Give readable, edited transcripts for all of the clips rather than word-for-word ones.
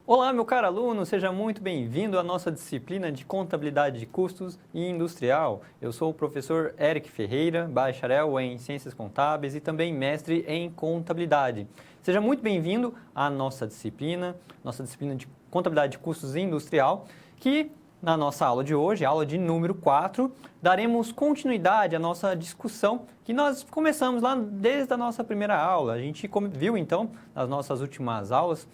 Olá, meu caro aluno, seja muito bem-vindo à nossa disciplina de Contabilidade de Custos e Industrial. Eu sou o professor Eric Ferreira, bacharel em Ciências Contábeis e também mestre em Contabilidade. Seja muito bem-vindo à nossa disciplina de Contabilidade de Custos e Industrial, que na nossa aula de hoje, aula de número 4, daremos continuidade à nossa discussão que nós começamos lá desde a nossa primeira aula. A gente viu então, nas nossas últimas aulas,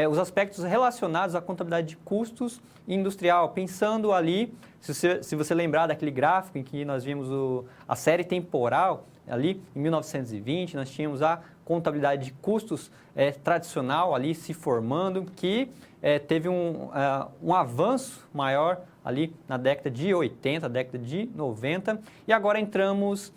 os aspectos relacionados à contabilidade de custos industrial, pensando ali, se você lembrar daquele gráfico em que nós vimos a série temporal, ali em 1920, nós tínhamos a contabilidade de custos tradicional ali se formando, que teve um avanço maior ali na década de 80, década de 90, e agora entramos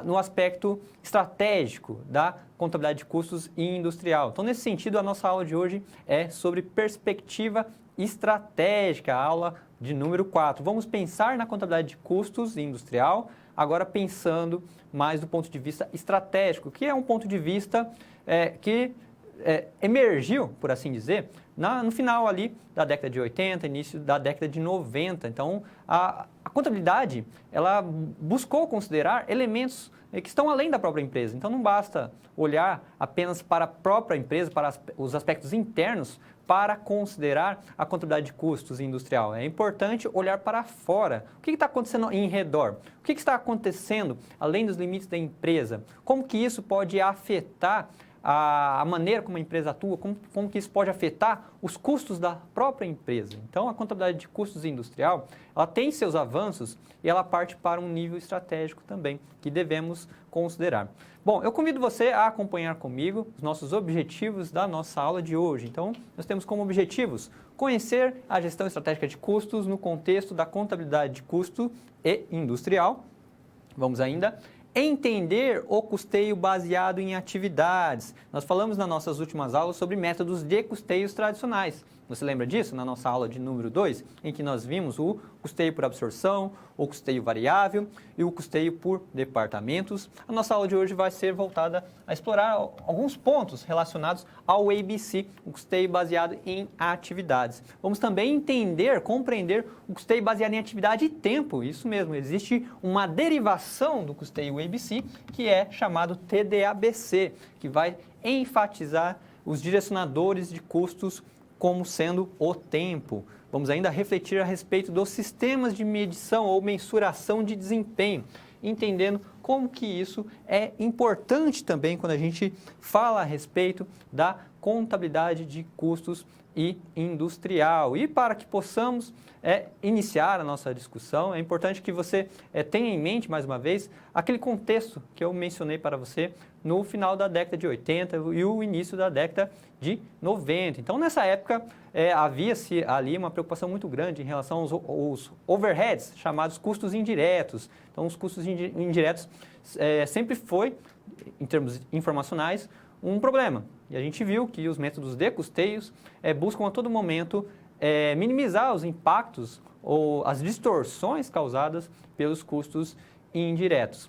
no aspecto estratégico da contabilidade de custos e industrial. Então, nesse sentido, a nossa aula de hoje é sobre perspectiva estratégica, a aula de número 4. Vamos pensar na contabilidade de custos e industrial, agora pensando mais do ponto de vista estratégico, que é um ponto de vista que emergiu, por assim dizer, no final ali da década de 80, início da década de 90. Então, a contabilidade, ela buscou considerar elementos que estão além da própria empresa. Então, não basta olhar apenas para a própria empresa, para os aspectos internos, para considerar a contabilidade de custos industrial. É importante olhar para fora. O que está acontecendo em redor? O que está acontecendo além dos limites da empresa? Como que isso pode afetar a maneira como a empresa atua, como que isso pode afetar os custos da própria empresa. Então, a contabilidade de custos industrial, ela tem seus avanços e ela parte para um nível estratégico também, que devemos considerar. Bom, eu convido você a acompanhar comigo os nossos objetivos da nossa aula de hoje. Então, nós temos como objetivos conhecer a gestão estratégica de custos no contexto da contabilidade de custo e industrial. Vamos ainda entender o custeio baseado em atividades. Nós falamos nas nossas últimas aulas sobre métodos de custeios tradicionais. Você lembra disso? Na nossa aula de número 2, em que nós vimos o custeio por absorção, o custeio variável e o custeio por departamentos. A nossa aula de hoje vai ser voltada a explorar alguns pontos relacionados ao ABC, o custeio baseado em atividades. Vamos também compreender o custeio baseado em atividade e tempo. Isso mesmo, existe uma derivação do custeio ABC, que é chamado TDABC, que vai enfatizar os direcionadores de custos como sendo o tempo. Vamos ainda refletir a respeito dos sistemas de medição ou mensuração de desempenho, entendendo como que isso é importante também quando a gente fala a respeito da contabilidade de custos e industrial. E para que possamos iniciar a nossa discussão, é importante que você tenha em mente, mais uma vez, aquele contexto que eu mencionei para você no final da década de 80 e o início da década de 90. Então, nessa época, havia-se ali uma preocupação muito grande em relação aos overheads, chamados custos indiretos. Então, os custos indiretos sempre foi, em termos informacionais, um problema. E a gente viu que os métodos de custeios buscam a todo momento minimizar os impactos ou as distorções causadas pelos custos indiretos.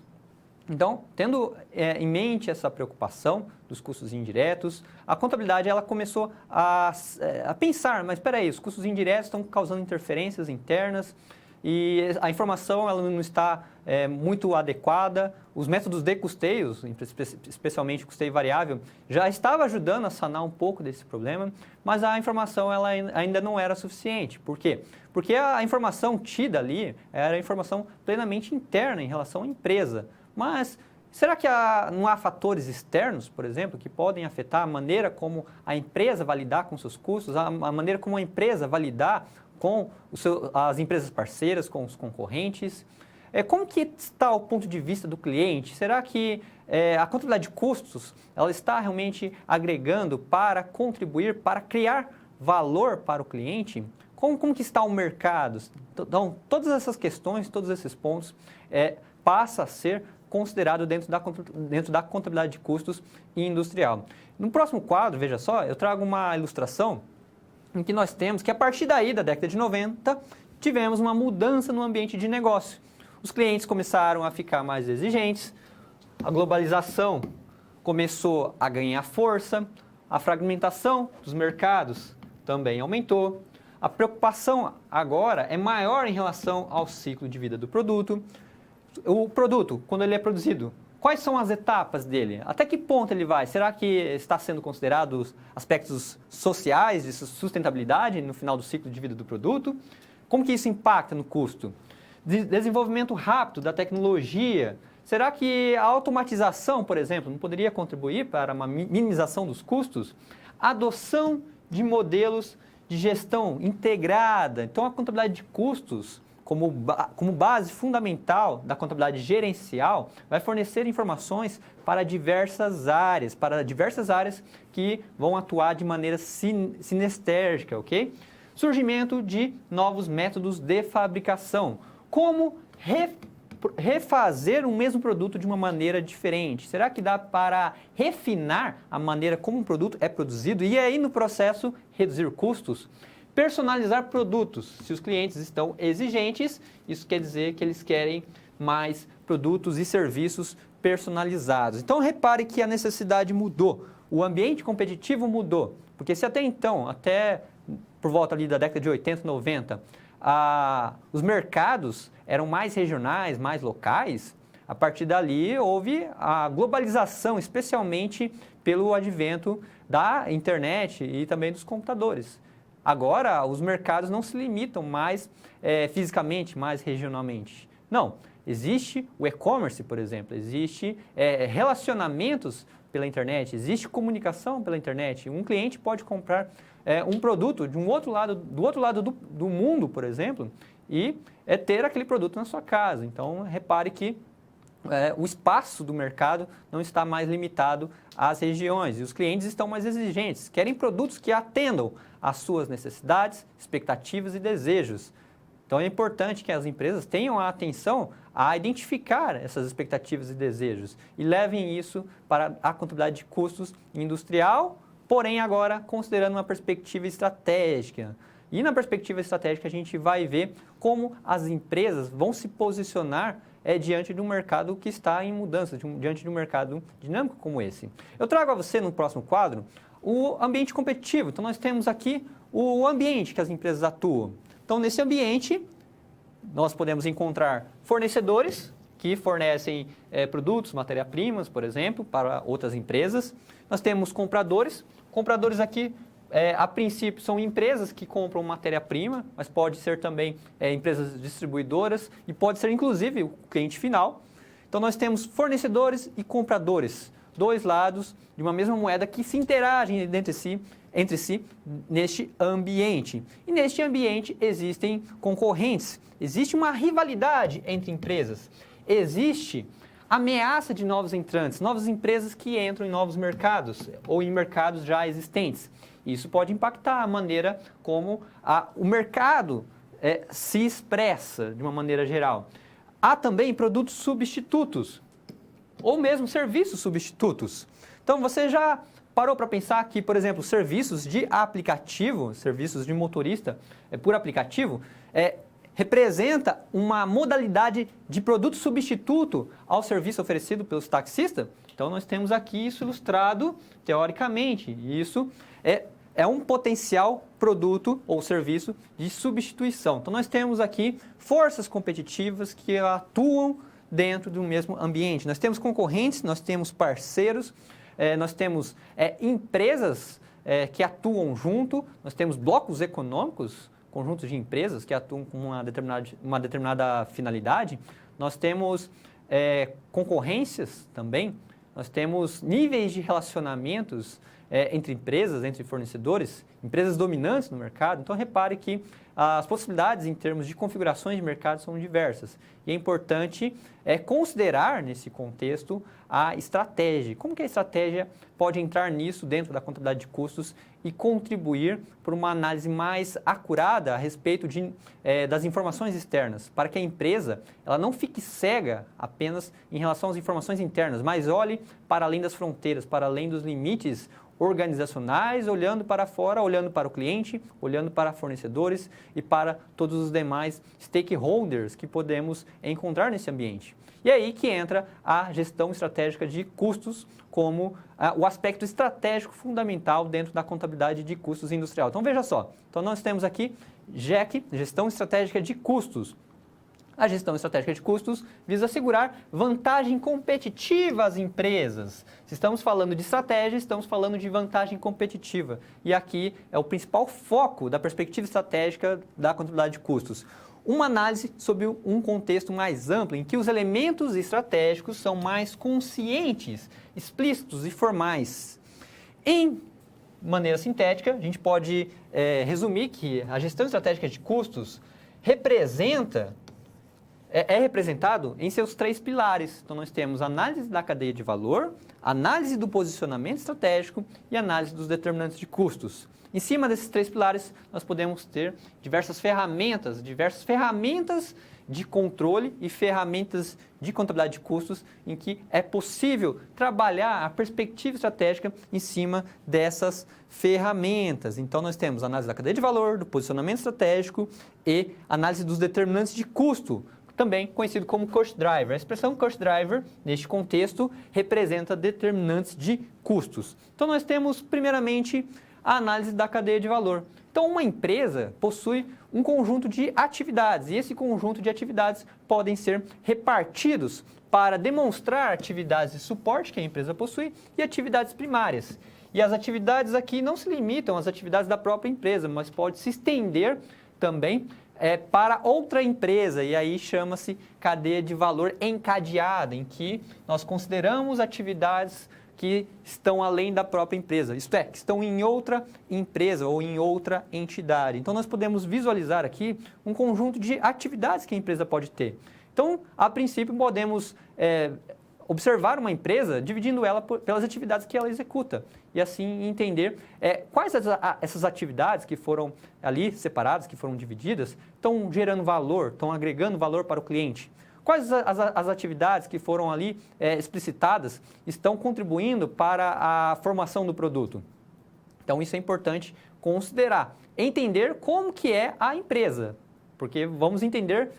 Então, tendo em mente essa preocupação dos custos indiretos, a contabilidade ela começou a pensar, mas espera aí, os custos indiretos estão causando interferências internas e a informação ela não está muito adequada. Os métodos de custeios, especialmente o custeio variável, já estava ajudando a sanar um pouco desse problema, mas a informação ela ainda não era suficiente. Por quê? Porque a informação tida ali era informação plenamente interna em relação à empresa. Mas será que não há fatores externos, por exemplo, que podem afetar a maneira como a empresa vai lidar com seus custos, a maneira como a empresa vai lidar com as empresas parceiras, com os concorrentes? Como que está o ponto de vista do cliente? Será que a contabilidade de custos ela está realmente agregando para contribuir, para criar valor para o cliente? Como que está o mercado? Então, todas essas questões, todos esses pontos passam a ser considerado dentro da contabilidade de custos e industrial. No próximo quadro, veja só, eu trago uma ilustração em que nós temos que a partir daí, da década de 90, tivemos uma mudança no ambiente de negócio. Os clientes começaram a ficar mais exigentes, a globalização começou a ganhar força, a fragmentação dos mercados também aumentou. A preocupação agora é maior em relação ao ciclo de vida do produto. O produto, quando ele é produzido, quais são as etapas dele? Até que ponto ele vai? Será que está sendo considerados aspectos sociais de sustentabilidade no final do ciclo de vida do produto? Como que isso impacta no custo? Desenvolvimento rápido da tecnologia. Será que a automatização, por exemplo, não poderia contribuir para uma minimização dos custos? Adoção de modelos de gestão integrada. Então, a contabilidade de custos, como base fundamental da contabilidade gerencial, vai fornecer informações para diversas áreas que vão atuar de maneira sinestérgica, ok? Surgimento de novos métodos de fabricação. Como refazer o mesmo produto de uma maneira diferente? Será que dá para refinar a maneira como um produto é produzido e aí no processo reduzir custos? Personalizar produtos. Se os clientes estão exigentes, isso quer dizer que eles querem mais produtos e serviços personalizados. Então repare que a necessidade mudou, o ambiente competitivo mudou, porque se até então, até por volta ali da década de 80, 90, os mercados eram mais regionais, mais locais, a partir dali houve a globalização, especialmente pelo advento da internet e também dos computadores. Agora, os mercados não se limitam mais fisicamente, mais regionalmente. Não, existe o e-commerce, por exemplo, existe relacionamentos pela internet, existe comunicação pela internet. Um cliente pode comprar um produto do outro lado do mundo, por exemplo, e ter aquele produto na sua casa. Então, repare que o espaço do mercado não está mais limitado às regiões e os clientes estão mais exigentes, querem produtos que atendam às suas necessidades, expectativas e desejos. Então é importante que as empresas tenham a atenção a identificar essas expectativas e desejos e levem isso para a contabilidade de custos industrial, porém agora considerando uma perspectiva estratégica. E na perspectiva estratégica a gente vai ver como as empresas vão se posicionar diante de um mercado que está em mudança, diante de um mercado dinâmico como esse. Eu trago a você no próximo quadro o ambiente competitivo. Então nós temos aqui o ambiente que as empresas atuam. Então nesse ambiente nós podemos encontrar fornecedores que fornecem produtos, matéria-primas, por exemplo, para outras empresas. Nós temos compradores. Compradores aqui, a princípio, são empresas que compram matéria-prima, mas pode ser também empresas distribuidoras e pode ser, inclusive, o cliente final. Então, nós temos fornecedores e compradores, dois lados de uma mesma moeda que se interagem entre si neste ambiente. E neste ambiente existem concorrentes, existe uma rivalidade entre empresas, existe ameaça de novos entrantes, novas empresas que entram em novos mercados ou em mercados já existentes. Isso pode impactar a maneira como o mercado se expressa de uma maneira geral. Há também produtos substitutos ou mesmo serviços substitutos. Então, você já parou para pensar que, por exemplo, serviços de aplicativo, serviços de motorista por aplicativo, representa uma modalidade de produto substituto ao serviço oferecido pelos taxistas? Então, nós temos aqui isso ilustrado teoricamente. E isso é um potencial produto ou serviço de substituição. Então, nós temos aqui forças competitivas que atuam dentro do mesmo ambiente. Nós temos concorrentes, nós temos parceiros, nós temos empresas que atuam junto, nós temos blocos econômicos, conjuntos de empresas que atuam com uma determinada finalidade, nós temos concorrências também, nós temos níveis de relacionamentos entre empresas, entre fornecedores, empresas dominantes no mercado. Então, repare que as possibilidades em termos de configurações de mercado são diversas. E é importante considerar, nesse contexto, a estratégia. Como que a estratégia pode entrar nisso dentro da contabilidade de custos e contribuir para uma análise mais acurada a respeito das informações externas, para que a empresa ela não fique cega apenas em relação às informações internas, mas olhe para além das fronteiras, para além dos limites organizacionais, olhando para fora, olhando para o cliente, olhando para fornecedores, e para todos os demais stakeholders que podemos encontrar nesse ambiente. E aí que entra a gestão estratégica de custos como o aspecto estratégico fundamental dentro da contabilidade de custos industrial. Então veja só, então nós temos aqui GEC, Gestão Estratégica de Custos. A gestão estratégica de custos visa assegurar vantagem competitiva às empresas. Se estamos falando de estratégia, estamos falando de vantagem competitiva. E aqui é o principal foco da perspectiva estratégica da contabilidade de custos. Uma análise sob um contexto mais amplo, em que os elementos estratégicos são mais conscientes, explícitos e formais. Em maneira sintética, a gente pode resumir que a gestão estratégica de custos é representado em seus 3 pilares. Então, nós temos análise da cadeia de valor, análise do posicionamento estratégico e análise dos determinantes de custos. Em cima desses 3 pilares, nós podemos ter diversas ferramentas de controle e ferramentas de contabilidade de custos em que é possível trabalhar a perspectiva estratégica em cima dessas ferramentas. Então, nós temos análise da cadeia de valor, do posicionamento estratégico e análise dos determinantes de custo, também conhecido como cost driver. A expressão cost driver, neste contexto, representa determinantes de custos. Então, nós temos, primeiramente, a análise da cadeia de valor. Então, uma empresa possui um conjunto de atividades, e esse conjunto de atividades podem ser repartidos para demonstrar atividades de suporte que a empresa possui e atividades primárias. E as atividades aqui não se limitam às atividades da própria empresa, mas pode se estender também para outra empresa, e aí chama-se cadeia de valor encadeada, em que nós consideramos atividades que estão além da própria empresa, isto é, que estão em outra empresa ou em outra entidade. Então, nós podemos visualizar aqui um conjunto de atividades que a empresa pode ter. Então, a princípio, podemos observar uma empresa dividindo ela pelas atividades que ela executa e assim entender quais essas atividades que foram ali separadas, que foram divididas, estão gerando valor, estão agregando valor para o cliente. Quais as atividades que foram ali explicitadas estão contribuindo para a formação do produto. Então, isso é importante considerar. Entender como que é a empresa, porque vamos entender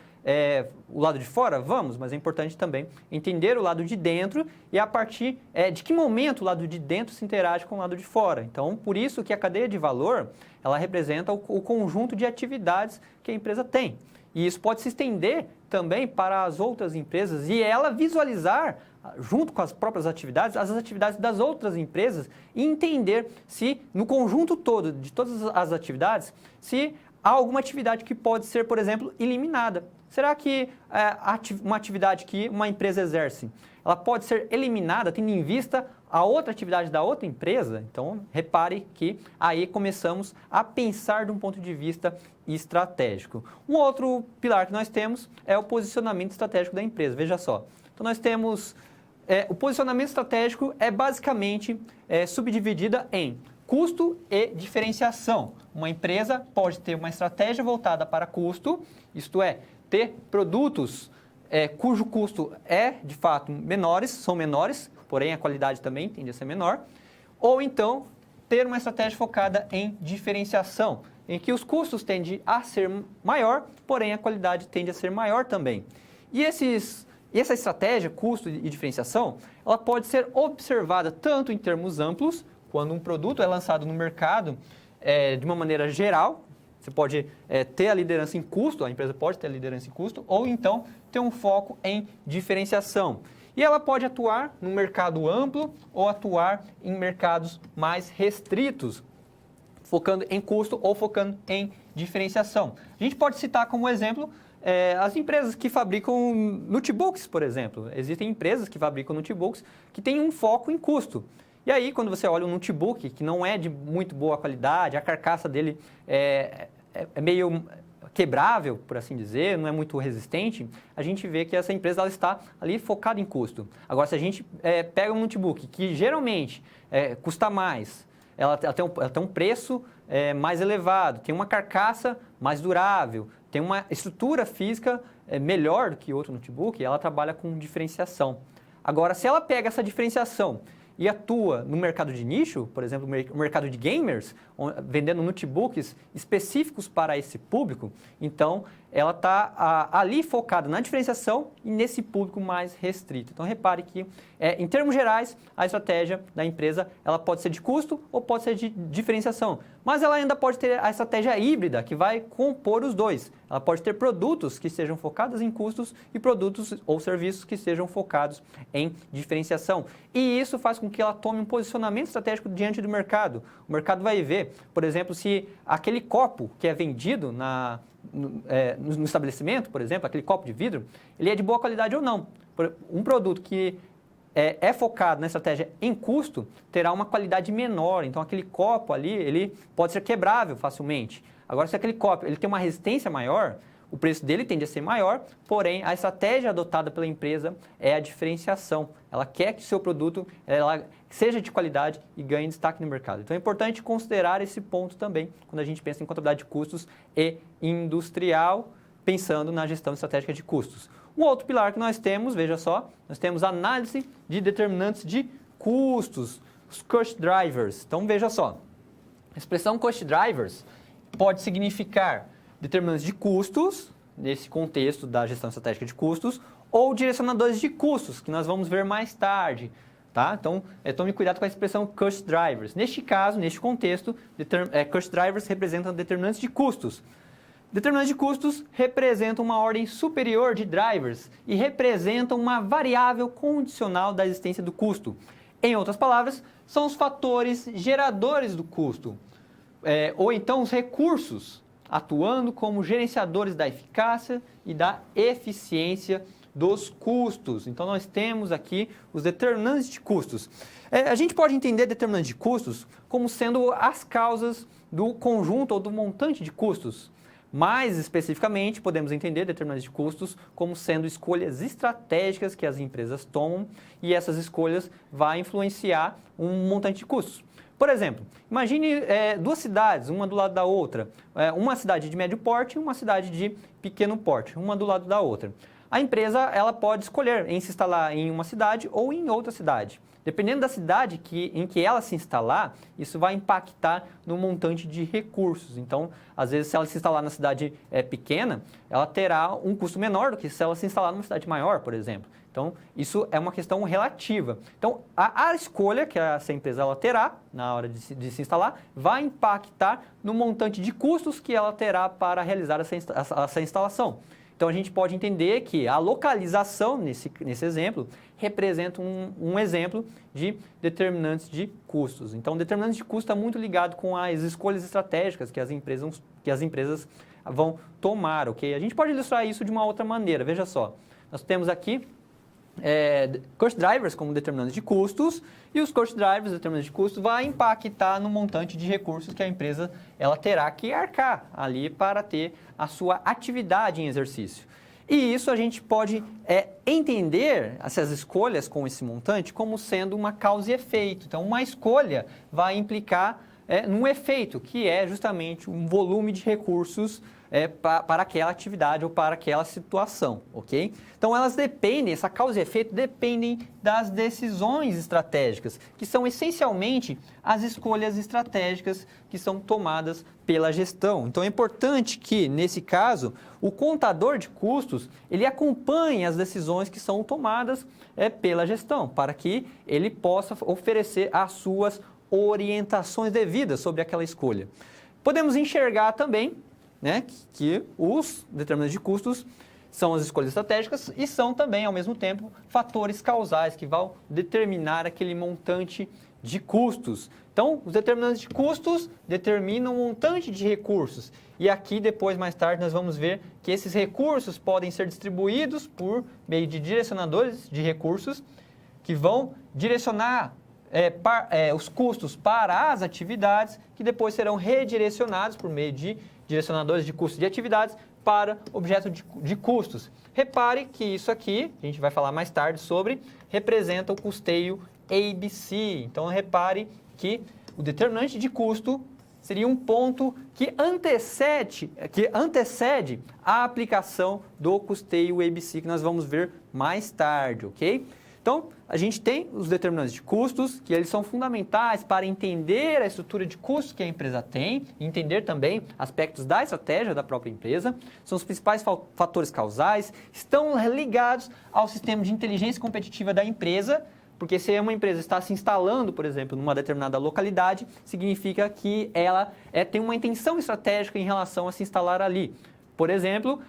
o lado de fora? Vamos, mas é importante também entender o lado de dentro e a partir de que momento o lado de dentro se interage com o lado de fora. Então, por isso que a cadeia de valor, ela representa o conjunto de atividades que a empresa tem. E isso pode se estender também para as outras empresas e ela visualizar, junto com as próprias atividades, as atividades das outras empresas e entender se, no conjunto todo de todas as atividades, se há alguma atividade que pode ser, por exemplo, eliminada. Será que uma atividade que uma empresa exerce, ela pode ser eliminada tendo em vista a outra atividade da outra empresa? Então, repare que aí começamos a pensar de um ponto de vista estratégico. Um outro pilar que nós temos é o posicionamento estratégico da empresa. Veja só. Então, nós temos o posicionamento estratégico é basicamente subdividida em custo e diferenciação. Uma empresa pode ter uma estratégia voltada para custo, isto é, ter produtos cujo custo de fato, são menores, porém a qualidade também tende a ser menor, ou então ter uma estratégia focada em diferenciação, em que os custos tendem a ser maior, porém a qualidade tende a ser maior também. E essa estratégia, custo e diferenciação, ela pode ser observada tanto em termos amplos, quando um produto é lançado no mercado de uma maneira geral. Você pode ter a liderança em custo, a empresa pode ter a liderança em custo, ou então ter um foco em diferenciação. E ela pode atuar no mercado amplo ou atuar em mercados mais restritos, focando em custo ou focando em diferenciação. A gente pode citar como exemplo as empresas que fabricam notebooks, por exemplo. Existem empresas que fabricam notebooks que têm um foco em custo. E aí, quando você olha um notebook que não é de muito boa qualidade, a carcaça dele é meio quebrável, por assim dizer, não é muito resistente, a gente vê que essa empresa ela está ali focada em custo. Agora, se a gente pega um notebook que geralmente custa mais, ela tem um preço mais elevado, tem uma carcaça mais durável, tem uma estrutura física melhor do que outro notebook, ela trabalha com diferenciação. Agora, se ela pega essa diferenciação e atua no mercado de nicho, por exemplo, o mercado de gamers, vendendo notebooks específicos para esse público, então ela está ali focada na diferenciação e nesse público mais restrito. Então repare que, em termos gerais, a estratégia da empresa ela pode ser de custo ou pode ser de diferenciação, mas ela ainda pode ter a estratégia híbrida, que vai compor os dois. Ela pode ter produtos que sejam focados em custos e produtos ou serviços que sejam focados em diferenciação. E isso faz com que ela tome um posicionamento estratégico diante do mercado. O mercado vai ver, por exemplo, se aquele copo que é vendido no estabelecimento, por exemplo, aquele copo de vidro, ele é de boa qualidade ou não. Um produto que é focado na estratégia em custo, terá uma qualidade menor. Então, aquele copo ali, ele pode ser quebrável facilmente. Agora, se aquele copo ele tem uma resistência maior, o preço dele tende a ser maior, porém, a estratégia adotada pela empresa é a diferenciação. Ela quer que o seu produto seja de qualidade e ganhe destaque no mercado. Então, é importante considerar esse ponto também, quando a gente pensa em contabilidade de custos e industrial, pensando na gestão estratégica de custos. Um outro pilar que nós temos, veja só, nós temos análise de determinantes de custos, os cost drivers. Então, veja só, a expressão cost drivers pode significar determinantes de custos, nesse contexto da gestão estratégica de custos, ou direcionadores de custos, que nós vamos ver mais tarde. Tá? Então, tome cuidado com a expressão cost drivers. Neste caso, neste contexto, cost drivers representam determinantes de custos. Determinantes de custos representam uma ordem superior de drivers e representam uma variável condicional da existência do custo. Em outras palavras, são os fatores geradores do custo, ou então os recursos, atuando como gerenciadores da eficácia e da eficiência dos custos. Então, nós temos aqui os determinantes de custos. A gente pode entender determinantes de custos como sendo as causas do conjunto ou do montante de custos. Mais especificamente, podemos entender determinantes de custos como sendo escolhas estratégicas que as empresas tomam e essas escolhas vão influenciar um montante de custos. Por exemplo, imagine duas cidades, uma do lado da outra, uma cidade de médio porte e uma cidade de pequeno porte, uma do lado da outra. A empresa ela pode escolher em se instalar em uma cidade ou em outra cidade. Dependendo da cidade em que ela se instalar, isso vai impactar no montante de recursos. Então, às vezes, se ela se instalar na cidade pequena, ela terá um custo menor do que se ela se instalar numa cidade maior, por exemplo. Então, isso é uma questão relativa. Então, a escolha que essa empresa ela terá na hora de se instalar vai impactar no montante de custos que ela terá para realizar essa instalação. Então, a gente pode entender que a localização, nesse exemplo, representa um exemplo de determinantes de custos. Então, determinantes de custo está muito ligado com as escolhas estratégicas que as empresas vão tomar, ok? A gente pode ilustrar isso de uma outra maneira. Veja só, nós temos aqui cost drivers como determinantes de custos e os cost drivers, determinantes de custos, vai impactar no montante de recursos que a empresa ela terá que arcar ali para ter a sua atividade em exercício. E isso a gente pode entender essas escolhas com esse montante como sendo uma causa e efeito. Então, uma escolha vai implicar num efeito, que é justamente um volume de recursos para aquela atividade ou para aquela situação, ok? Então, elas dependem, essa causa e efeito dependem das decisões estratégicas, que são essencialmente as escolhas estratégicas que são tomadas pela gestão. Então, é importante que, nesse caso, o contador de custos, ele acompanhe as decisões que são tomadas pela gestão, para que ele possa oferecer as suas orientações devidas sobre aquela escolha. Podemos enxergar também que os determinantes de custos são as escolhas estratégicas e são também, ao mesmo tempo, fatores causais que vão determinar aquele montante de custos. Então, os determinantes de custos determinam o montante de recursos. E aqui, depois, mais tarde, nós vamos ver que esses recursos podem ser distribuídos por meio de direcionadores de recursos que vão direcionar os custos para as atividades que depois serão redirecionados por meio de direcionadores de custos de atividades para objeto de custos. Repare que isso aqui, a gente vai falar mais tarde sobre, representa o custeio ABC. Então, repare que o determinante de custo seria um ponto que antecede a aplicação do custeio ABC, que nós vamos ver mais tarde, ok? Então, a gente tem os determinantes de custos, que eles são fundamentais para entender a estrutura de custos que a empresa tem, entender também aspectos da estratégia da própria empresa. São os principais fatores causais, estão ligados ao sistema de inteligência competitiva da empresa, porque se uma empresa está se instalando, por exemplo, numa determinada localidade, significa que ela tem uma intenção estratégica em relação a se instalar ali. Por exemplo,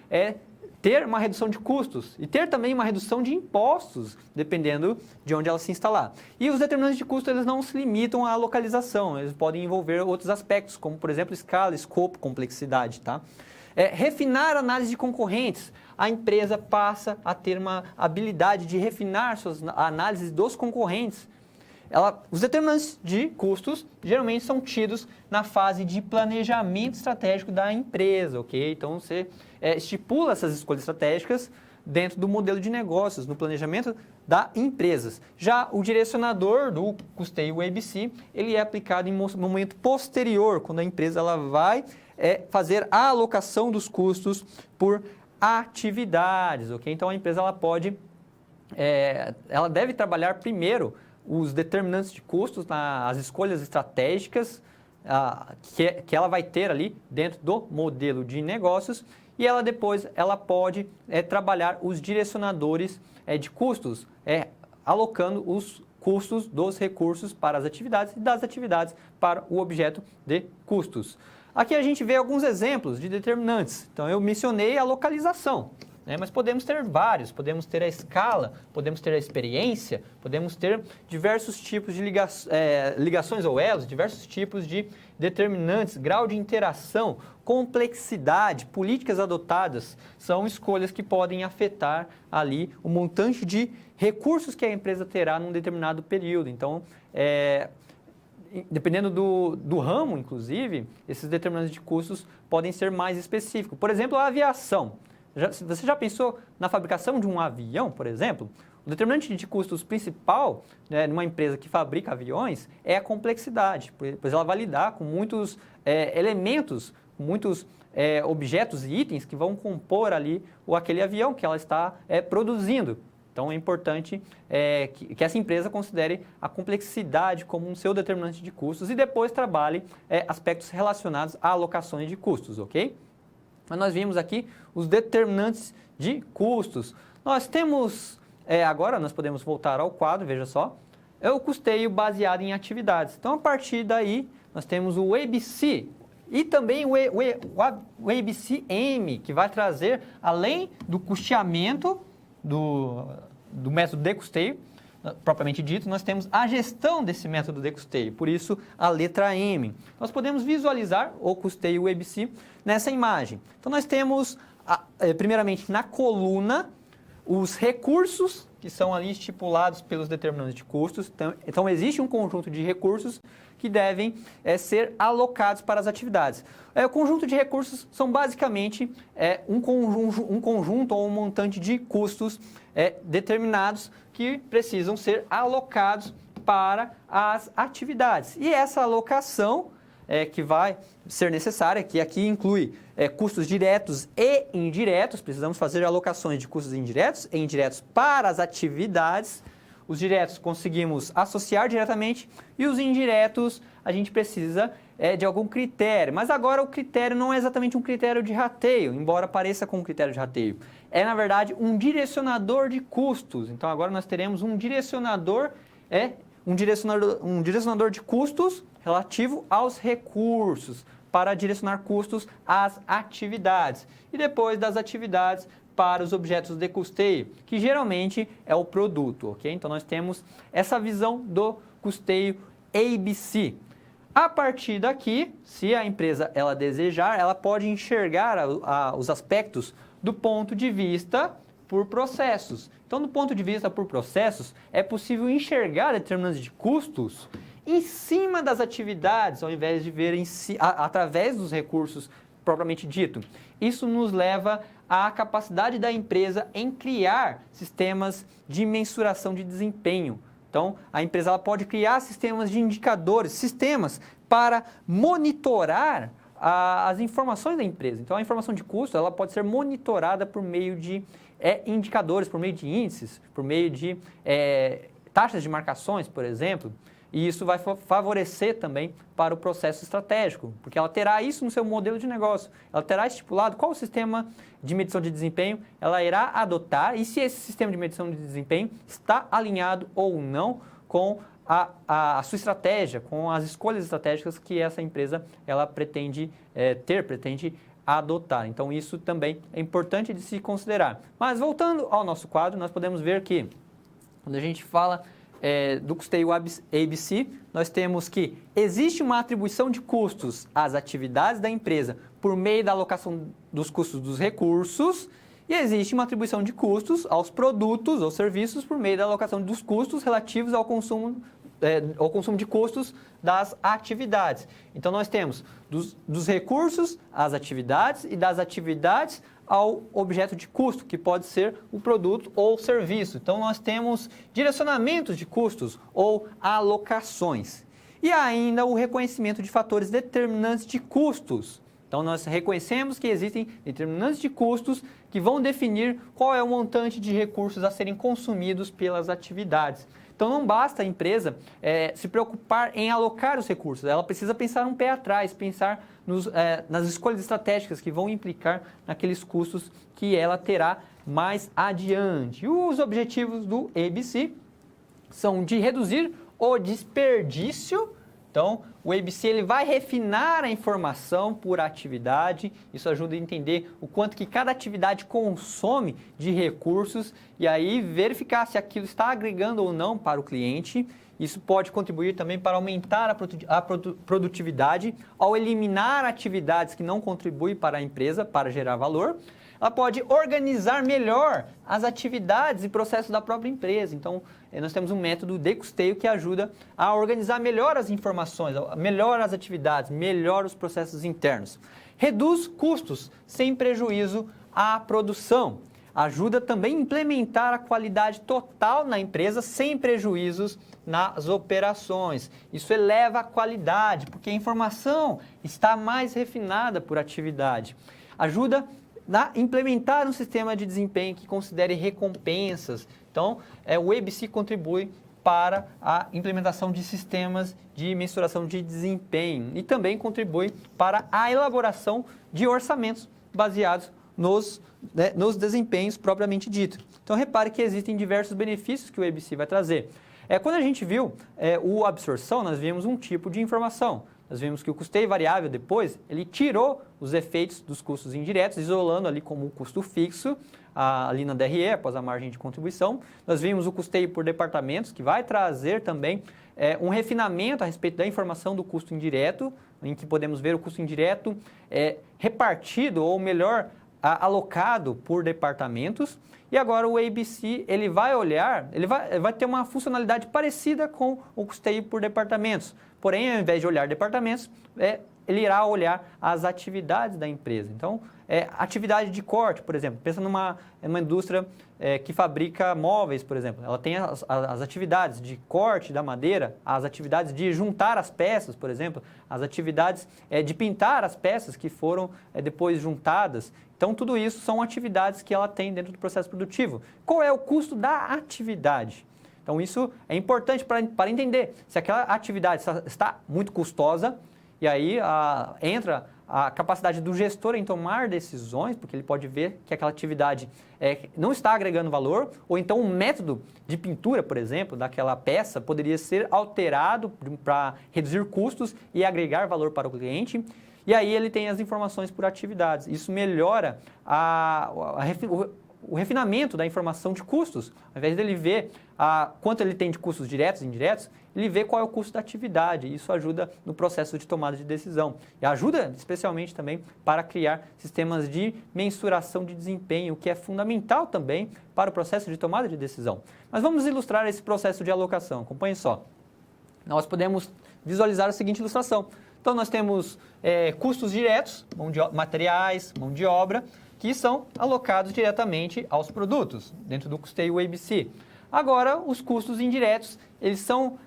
ter uma redução de custos e ter também uma redução de impostos, dependendo de onde ela se instalar. E os determinantes de custo, eles não se limitam à localização, eles podem envolver outros aspectos, como, por exemplo, escala, escopo, complexidade, tá? Refinar a análise de concorrentes. A empresa passa a ter uma habilidade de refinar suas análises dos concorrentes. Os determinantes de custos geralmente são tidos na fase de planejamento estratégico da empresa, ok? Então, você estipula essas escolhas estratégicas dentro do modelo de negócios, no planejamento da empresa. Já o direcionador do custeio ABC, ele é aplicado em momento posterior, quando a empresa ela vai fazer a alocação dos custos por atividades, ok? Então, a empresa ela deve trabalhar primeiro os determinantes de custos, as escolhas estratégicas que ela vai ter ali dentro do modelo de negócios, e depois ela pode trabalhar os direcionadores de custos, alocando os custos dos recursos para as atividades e das atividades para o objeto de custos. Aqui a gente vê alguns exemplos de determinantes. Então, eu mencionei a localização, mas podemos ter vários, podemos ter a escala, podemos ter a experiência, podemos ter diversos tipos de ligações ou elos, diversos tipos de determinantes, grau de interação, complexidade, políticas adotadas, são escolhas que podem afetar ali o montante de recursos que a empresa terá num determinado período. Então, dependendo do ramo, inclusive, esses determinantes de custos podem ser mais específicos. Por exemplo, a aviação. Você já pensou na fabricação de um avião, por exemplo? O determinante de custos principal, numa empresa que fabrica aviões, é a complexidade, pois ela vai lidar com muitos elementos, muitos objetos e itens que vão compor ali aquele avião que ela está produzindo. Então, é importante que essa empresa considere a complexidade como um seu determinante de custos e depois trabalhe aspectos relacionados a alocações de custos, ok? Mas nós vimos aqui os determinantes de custos. Nós temos, agora nós podemos voltar ao quadro, veja só, é o custeio baseado em atividades. Então, a partir daí, nós temos o ABC e também o ABC-M, que vai trazer, além do custeamento, do método de custeio, propriamente dito, nós temos a gestão desse método de custeio, por isso a letra M. Nós podemos visualizar o custeio ABC nessa imagem. Então, nós temos, primeiramente, na coluna, os recursos que são ali estipulados pelos determinantes de custos. Então existe um conjunto de recursos que devem ser alocados para as atividades. O conjunto de recursos são basicamente um conjunto ou um montante de custos determinados que precisam ser alocados para as atividades. E essa alocação que vai ser necessária, que aqui inclui custos diretos e indiretos, precisamos fazer alocações de custos indiretos e indiretos para as atividades. Os diretos conseguimos associar diretamente e os indiretos a gente precisa de algum critério. Mas agora o critério não é exatamente um critério de rateio, embora pareça com um critério de rateio. É, na verdade, um direcionador de custos. Então, agora nós teremos um direcionador de custos relativo aos recursos, para direcionar custos às atividades. E depois das atividades para os objetos de custeio, que geralmente é o produto, ok? Então, nós temos essa visão do custeio ABC. A partir daqui, se a empresa ela desejar, ela pode enxergar os aspectos do ponto de vista por processos. Então, do ponto de vista por processos, é possível enxergar determinantes de custos em cima das atividades, ao invés de ver através dos recursos propriamente dito. Isso nos leva à capacidade da empresa em criar sistemas de mensuração de desempenho. Então, a empresa ela pode criar sistemas de indicadores, sistemas para monitorar as informações da empresa. Então, a informação de custo ela pode ser monitorada por meio de indicadores, por meio de índices, por meio de taxas de marcações, por exemplo, e isso vai favorecer também para o processo estratégico, porque ela terá isso no seu modelo de negócio, ela terá estipulado qual o sistema de medição de desempenho ela irá adotar e se esse sistema de medição de desempenho está alinhado ou não com a sua estratégia, com as escolhas estratégicas que essa empresa ela pretende pretende adotar. Então, isso também é importante de se considerar. Mas, voltando ao nosso quadro, nós podemos ver que, quando a gente fala do custeio ABC, nós temos que existe uma atribuição de custos às atividades da empresa por meio da alocação dos custos dos recursos e existe uma atribuição de custos aos produtos ou serviços por meio da alocação dos custos relativos ao consumo de custos das atividades. Então, nós temos dos recursos às atividades e das atividades ao objeto de custo, que pode ser o produto ou o serviço. Então, nós temos direcionamentos de custos ou alocações. E ainda o reconhecimento de fatores determinantes de custos. Então, nós reconhecemos que existem determinantes de custos que vão definir qual é o montante de recursos a serem consumidos pelas atividades. Então, não basta a empresa se preocupar em alocar os recursos, ela precisa pensar um pé atrás, pensar nas escolhas estratégicas que vão implicar naqueles custos que ela terá mais adiante. E os objetivos do ABC são de reduzir o desperdício. Então, o ABC ele vai refinar a informação por atividade, isso ajuda a entender o quanto que cada atividade consome de recursos e aí verificar se aquilo está agregando ou não para o cliente. Isso pode contribuir também para aumentar a produtividade ao eliminar atividades que não contribuem para a empresa, para gerar valor. Ela pode organizar melhor as atividades e processos da própria empresa. Então, nós temos um método de custeio que ajuda a organizar melhor as informações, melhor as atividades, melhor os processos internos. Reduz custos sem prejuízo à produção. Ajuda também a implementar a qualidade total na empresa sem prejuízos nas operações. Isso eleva a qualidade, porque a informação está mais refinada por atividade. Ajuda a implementar um sistema de desempenho que considere recompensas. Então, o ABC contribui para a implementação de sistemas de mensuração de desempenho e também contribui para a elaboração de orçamentos baseados nos desempenhos propriamente dito. Então, repare que existem diversos benefícios que o ABC vai trazer. Quando a gente viu o absorção, nós vimos um tipo de informação. Nós vimos que o custeio variável depois, ele tirou os efeitos dos custos indiretos, isolando ali como um custo fixo, ali na DRE, após a margem de contribuição. Nós vimos o custeio por departamentos, que vai trazer também um refinamento a respeito da informação do custo indireto, em que podemos ver o custo indireto repartido, ou melhor, alocado por departamentos. E agora o ABC, ele vai olhar, ele vai ter uma funcionalidade parecida com o custeio por departamentos. Porém, ao invés de olhar departamentos, ele irá olhar as atividades da empresa. Então, atividade de corte, por exemplo, pensa numa indústria que fabrica móveis, por exemplo. Ela tem as atividades de corte da madeira, as atividades de juntar as peças, por exemplo, as atividades de pintar as peças que foram depois juntadas. Então, tudo isso são atividades que ela tem dentro do processo produtivo. Qual é o custo da atividade? Então, isso é importante para entender se aquela atividade está muito custosa, e aí entra a capacidade do gestor em tomar decisões, porque ele pode ver que aquela atividade não está agregando valor, ou então o método de pintura, por exemplo, daquela peça poderia ser alterado para reduzir custos e agregar valor para o cliente. E aí ele tem as informações por atividades. Isso melhora o refinamento da informação de custos. Ao invés dele ver quanto ele tem de custos diretos e indiretos, ele vê qual é o custo da atividade. Isso ajuda no processo de tomada de decisão. E ajuda especialmente também para criar sistemas de mensuração de desempenho, o que é fundamental também para o processo de tomada de decisão. Mas vamos ilustrar esse processo de alocação. Acompanhe só. Nós podemos visualizar a seguinte ilustração. Então, nós temos custos diretos, materiais, mão de obra, que são alocados diretamente aos produtos, dentro do custeio ABC. Agora, os custos indiretos, eles são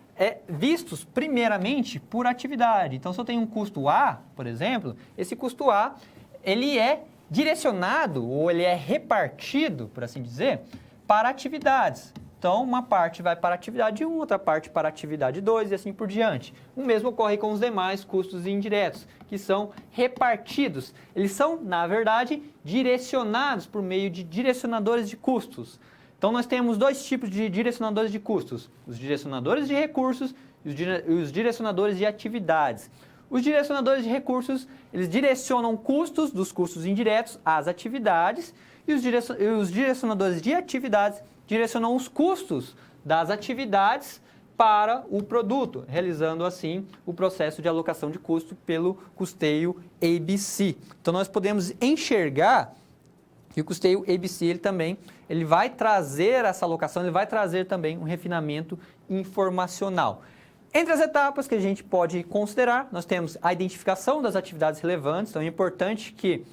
vistos primeiramente por atividade. Então, se eu tenho um custo A, por exemplo, esse custo A, ele é direcionado, ou ele é repartido, por assim dizer, para atividades. Então, uma parte vai para a atividade 1, outra parte para a atividade 2 e assim por diante. O mesmo ocorre com os demais custos indiretos, que são repartidos. Eles são, na verdade, direcionados por meio de direcionadores de custos. Então, nós temos dois tipos de direcionadores de custos: os direcionadores de recursos e os direcionadores de atividades. Os direcionadores de recursos, eles direcionam custos dos custos indiretos às atividades, e os direcionadores de atividades direcionam os custos das atividades para o produto, realizando assim o processo de alocação de custo pelo custeio ABC. Então, nós podemos enxergar que o custeio ABC ele vai trazer essa alocação, ele vai trazer também um refinamento informacional. Entre as etapas que a gente pode considerar, nós temos a identificação das atividades relevantes. Então, é importante que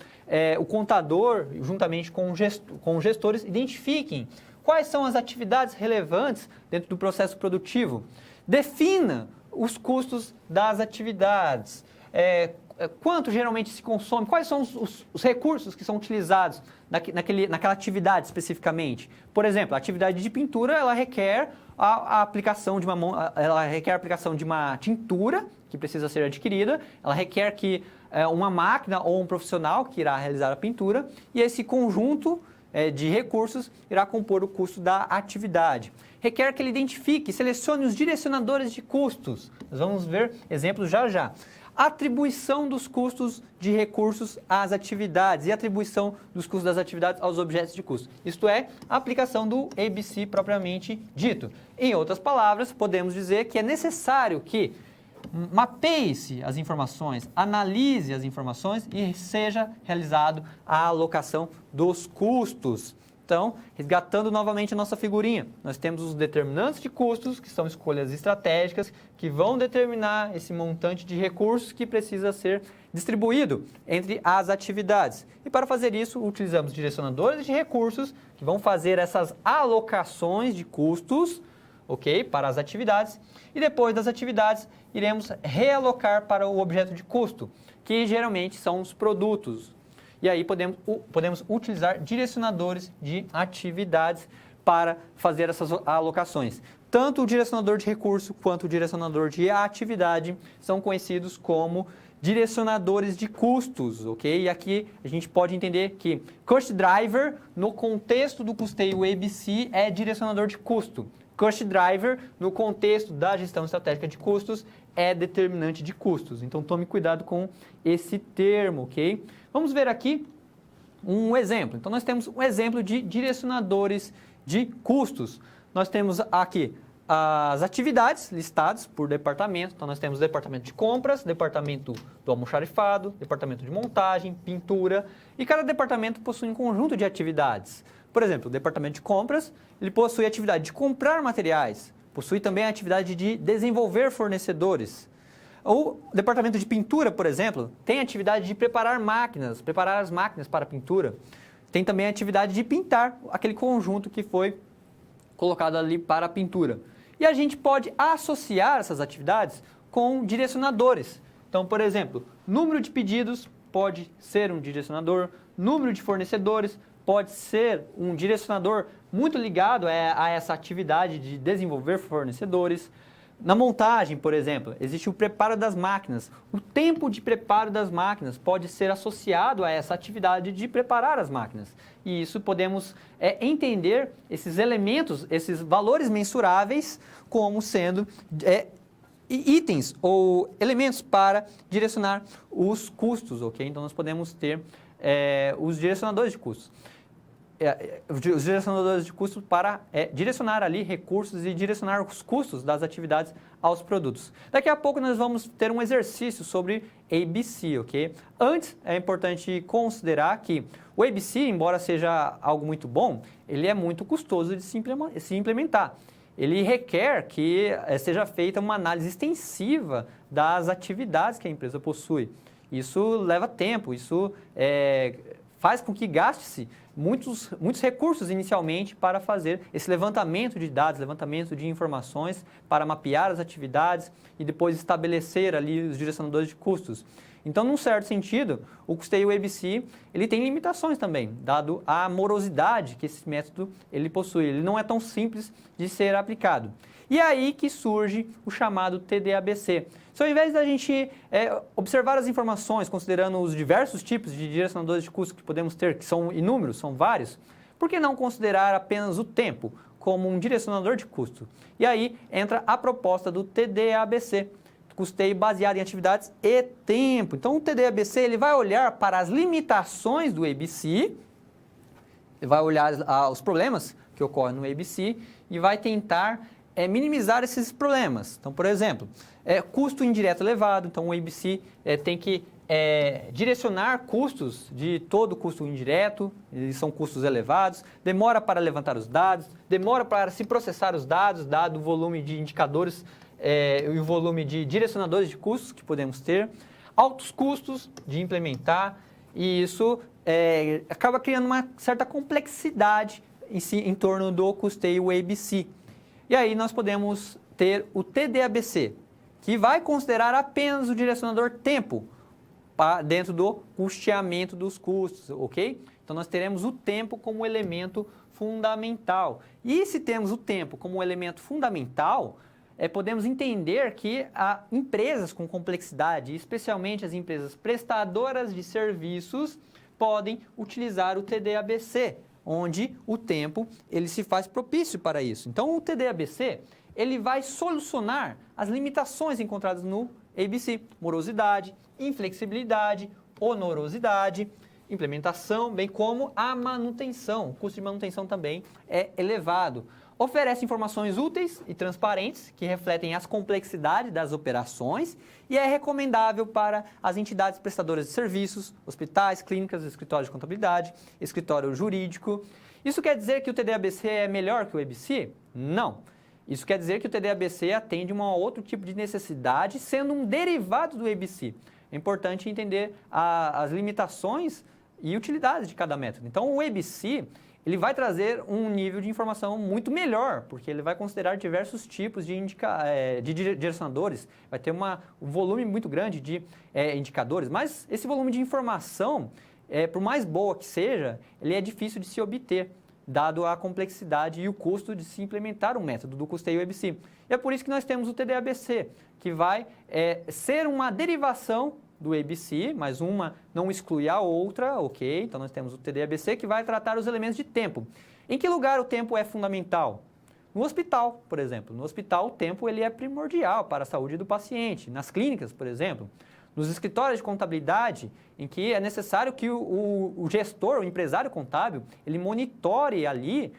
o contador, juntamente com os gestores, identifiquem quais são as atividades relevantes dentro do processo produtivo. Defina os custos das atividades. Quanto geralmente se consome, quais são os recursos que são utilizados naquela atividade especificamente. Por exemplo, a atividade de pintura, ela requer a aplicação de uma tintura que precisa ser adquirida, ela requer que uma máquina ou um profissional que irá realizar a pintura, e esse conjunto de recursos irá compor o custo da atividade. Requer que ele identifique e selecione os direcionadores de custos. Nós vamos ver exemplos já já. Atribuição dos custos de recursos às atividades e atribuição dos custos das atividades aos objetos de custo. Isto é, a aplicação do ABC propriamente dito. Em outras palavras, podemos dizer que é necessário que mapeie-se as informações, analise as informações e seja realizado a alocação dos custos. Então, resgatando novamente a nossa figurinha, nós temos os determinantes de custos, que são escolhas estratégicas, que vão determinar esse montante de recursos que precisa ser distribuído entre as atividades. E para fazer isso, utilizamos direcionadores de recursos, que vão fazer essas alocações de custos, para as atividades, e depois das atividades, iremos realocar para o objeto de custo, que geralmente são os produtos. E aí podemos utilizar direcionadores de atividades para fazer essas alocações. Tanto o direcionador de recurso quanto o direcionador de atividade são conhecidos como direcionadores de custos, E aqui a gente pode entender que Cost Driver, no contexto do custeio ABC, é direcionador de custo. Cost Driver, no contexto da gestão estratégica de custos, é determinante de custos. Então, tome cuidado com esse termo, Vamos ver aqui um exemplo. Então, nós temos um exemplo de direcionadores de custos. Nós temos aqui as atividades listadas por departamento. Então, nós temos o departamento de compras, departamento do almoxarifado, departamento de montagem, pintura. E cada departamento possui um conjunto de atividades. Por exemplo, o departamento de compras, ele possui a atividade de comprar materiais, possui também a atividade de desenvolver fornecedores. O departamento de pintura, por exemplo, tem a atividade de preparar as máquinas para a pintura. Tem também a atividade de pintar aquele conjunto que foi colocado ali para a pintura. E a gente pode associar essas atividades com direcionadores. Então, por exemplo, número de pedidos pode ser um direcionador, número de fornecedores pode ser um direcionador muito ligado a essa atividade de desenvolver fornecedores. Na montagem, por exemplo, existe o preparo das máquinas. O tempo de preparo das máquinas pode ser associado a essa atividade de preparar as máquinas. E isso podemos entender esses elementos, esses valores mensuráveis, como sendo itens ou elementos para direcionar os custos, Então, nós podemos ter os direcionadores de custos. Os direcionadores de custos para direcionar ali recursos e direcionar os custos das atividades aos produtos. Daqui a pouco nós vamos ter um exercício sobre ABC, Antes, é importante considerar que o ABC, embora seja algo muito bom, ele é muito custoso de se implementar. Ele requer que seja feita uma análise extensiva das atividades que a empresa possui. Isso leva tempo, isso faz com que gaste-se muitos recursos inicialmente para fazer esse levantamento de dados, levantamento de informações, para mapear as atividades e depois estabelecer ali os direcionadores de custos. Então, num certo sentido, o custeio ABC, ele tem limitações também, dado a morosidade que esse método ele possui. Ele não é tão simples de ser aplicado. E é aí que surge o chamado TDABC. Então, ao invés da gente observar as informações, considerando os diversos tipos de direcionadores de custo que podemos ter, que são inúmeros, são vários, por que não considerar apenas o tempo como um direcionador de custo? E aí entra a proposta do TDABC, custeio baseado em atividades e tempo. Então, o TDABC ele vai olhar para as limitações do ABC, ele vai olhar os problemas que ocorrem no ABC e vai tentar minimizar esses problemas. Então, por exemplo, custo indireto elevado. Então, o ABC tem que direcionar custos de todo custo indireto, eles são custos elevados, demora para levantar os dados, demora para se processar os dados, dado o volume de indicadores e o volume de direcionadores de custos que podemos ter, altos custos de implementar, e isso acaba criando uma certa complexidade em torno do custeio ABC. E aí nós podemos ter o TDABC, que vai considerar apenas o direcionador tempo dentro do custeamento dos custos, ok? Então nós teremos o tempo como elemento fundamental. E se temos o tempo como elemento fundamental, podemos entender que empresas com complexidade, especialmente as empresas prestadoras de serviços, podem utilizar o TDABC, onde o tempo ele se faz propício para isso. Então, o TDABC ele vai solucionar as limitações encontradas no ABC, morosidade, inflexibilidade, onerosidade, implementação, bem como a manutenção. O custo de manutenção também é elevado. Oferece informações úteis e transparentes que refletem as complexidades das operações e é recomendável para as entidades prestadoras de serviços, hospitais, clínicas, escritórios de contabilidade, escritório jurídico. Isso quer dizer que o TDABC é melhor que o ABC? Não. Isso quer dizer que o TDABC atende a um outro tipo de necessidade, sendo um derivado do ABC. É importante entender as limitações e utilidades de cada método. Então, o ABC ele vai trazer um nível de informação muito melhor, porque ele vai considerar diversos tipos de direcionadores, vai ter um volume muito grande de indicadores, mas esse volume de informação, por mais boa que seja, ele é difícil de se obter, dado a complexidade e o custo de se implementar um método do custeio ABC. E é por isso que nós temos o TDABC, que vai ser uma derivação do ABC, mas uma não exclui a outra, ok? Então nós temos o TDABC que vai tratar os elementos de tempo. Em que lugar o tempo é fundamental? No hospital, por exemplo. No hospital o tempo ele é primordial para a saúde do paciente. Nas clínicas, por exemplo. Nos escritórios de contabilidade, em que é necessário que o gestor, o empresário contábil, ele monitore ali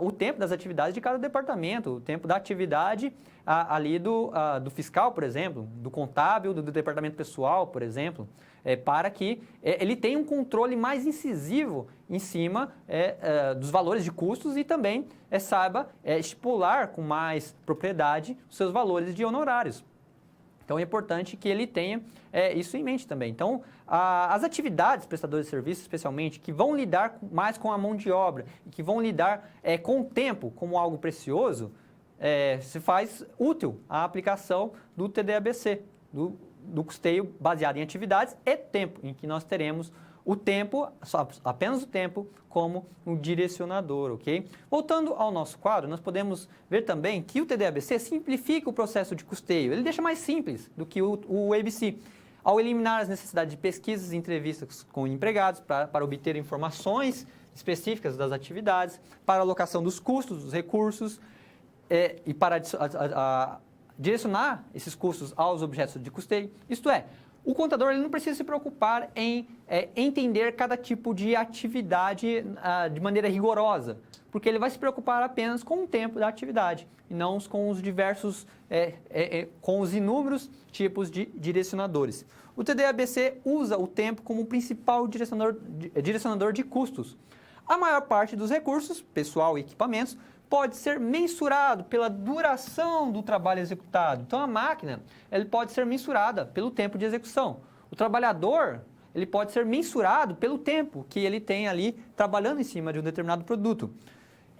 o tempo das atividades de cada departamento, o tempo da atividade ali do fiscal, por exemplo, do contábil, do departamento pessoal, por exemplo, para que ele tenha um controle mais incisivo em cima dos valores de custos e também saiba estipular com mais propriedade os seus valores de honorários. Então é importante que ele tenha isso em mente também. Então, as atividades prestadores de serviços, especialmente, que vão lidar mais com a mão de obra e que vão lidar com o tempo como algo precioso, se faz útil a aplicação do TDABC, do custeio baseado em atividades e tempo, em que nós teremos o tempo, apenas o tempo, como um direcionador, ok? Voltando ao nosso quadro, nós podemos ver também que o TDABC simplifica o processo de custeio. Ele deixa mais simples do que o ABC, ao eliminar as necessidades de pesquisas e entrevistas com empregados para obter informações específicas das atividades, para a alocação dos custos, dos recursos e para direcionar esses custos aos objetos de custeio. Isto é, o contador ele não precisa se preocupar em entender cada tipo de atividade de maneira rigorosa, porque ele vai se preocupar apenas com o tempo da atividade e não com os diversos, com os inúmeros tipos de direcionadores. O TDABC usa o tempo como principal direcionador de custos. A maior parte dos recursos, pessoal e equipamentos, pode ser mensurado pela duração do trabalho executado. Então, a máquina ele pode ser mensurada pelo tempo de execução. O trabalhador ele pode ser mensurado pelo tempo que ele tem ali trabalhando em cima de um determinado produto.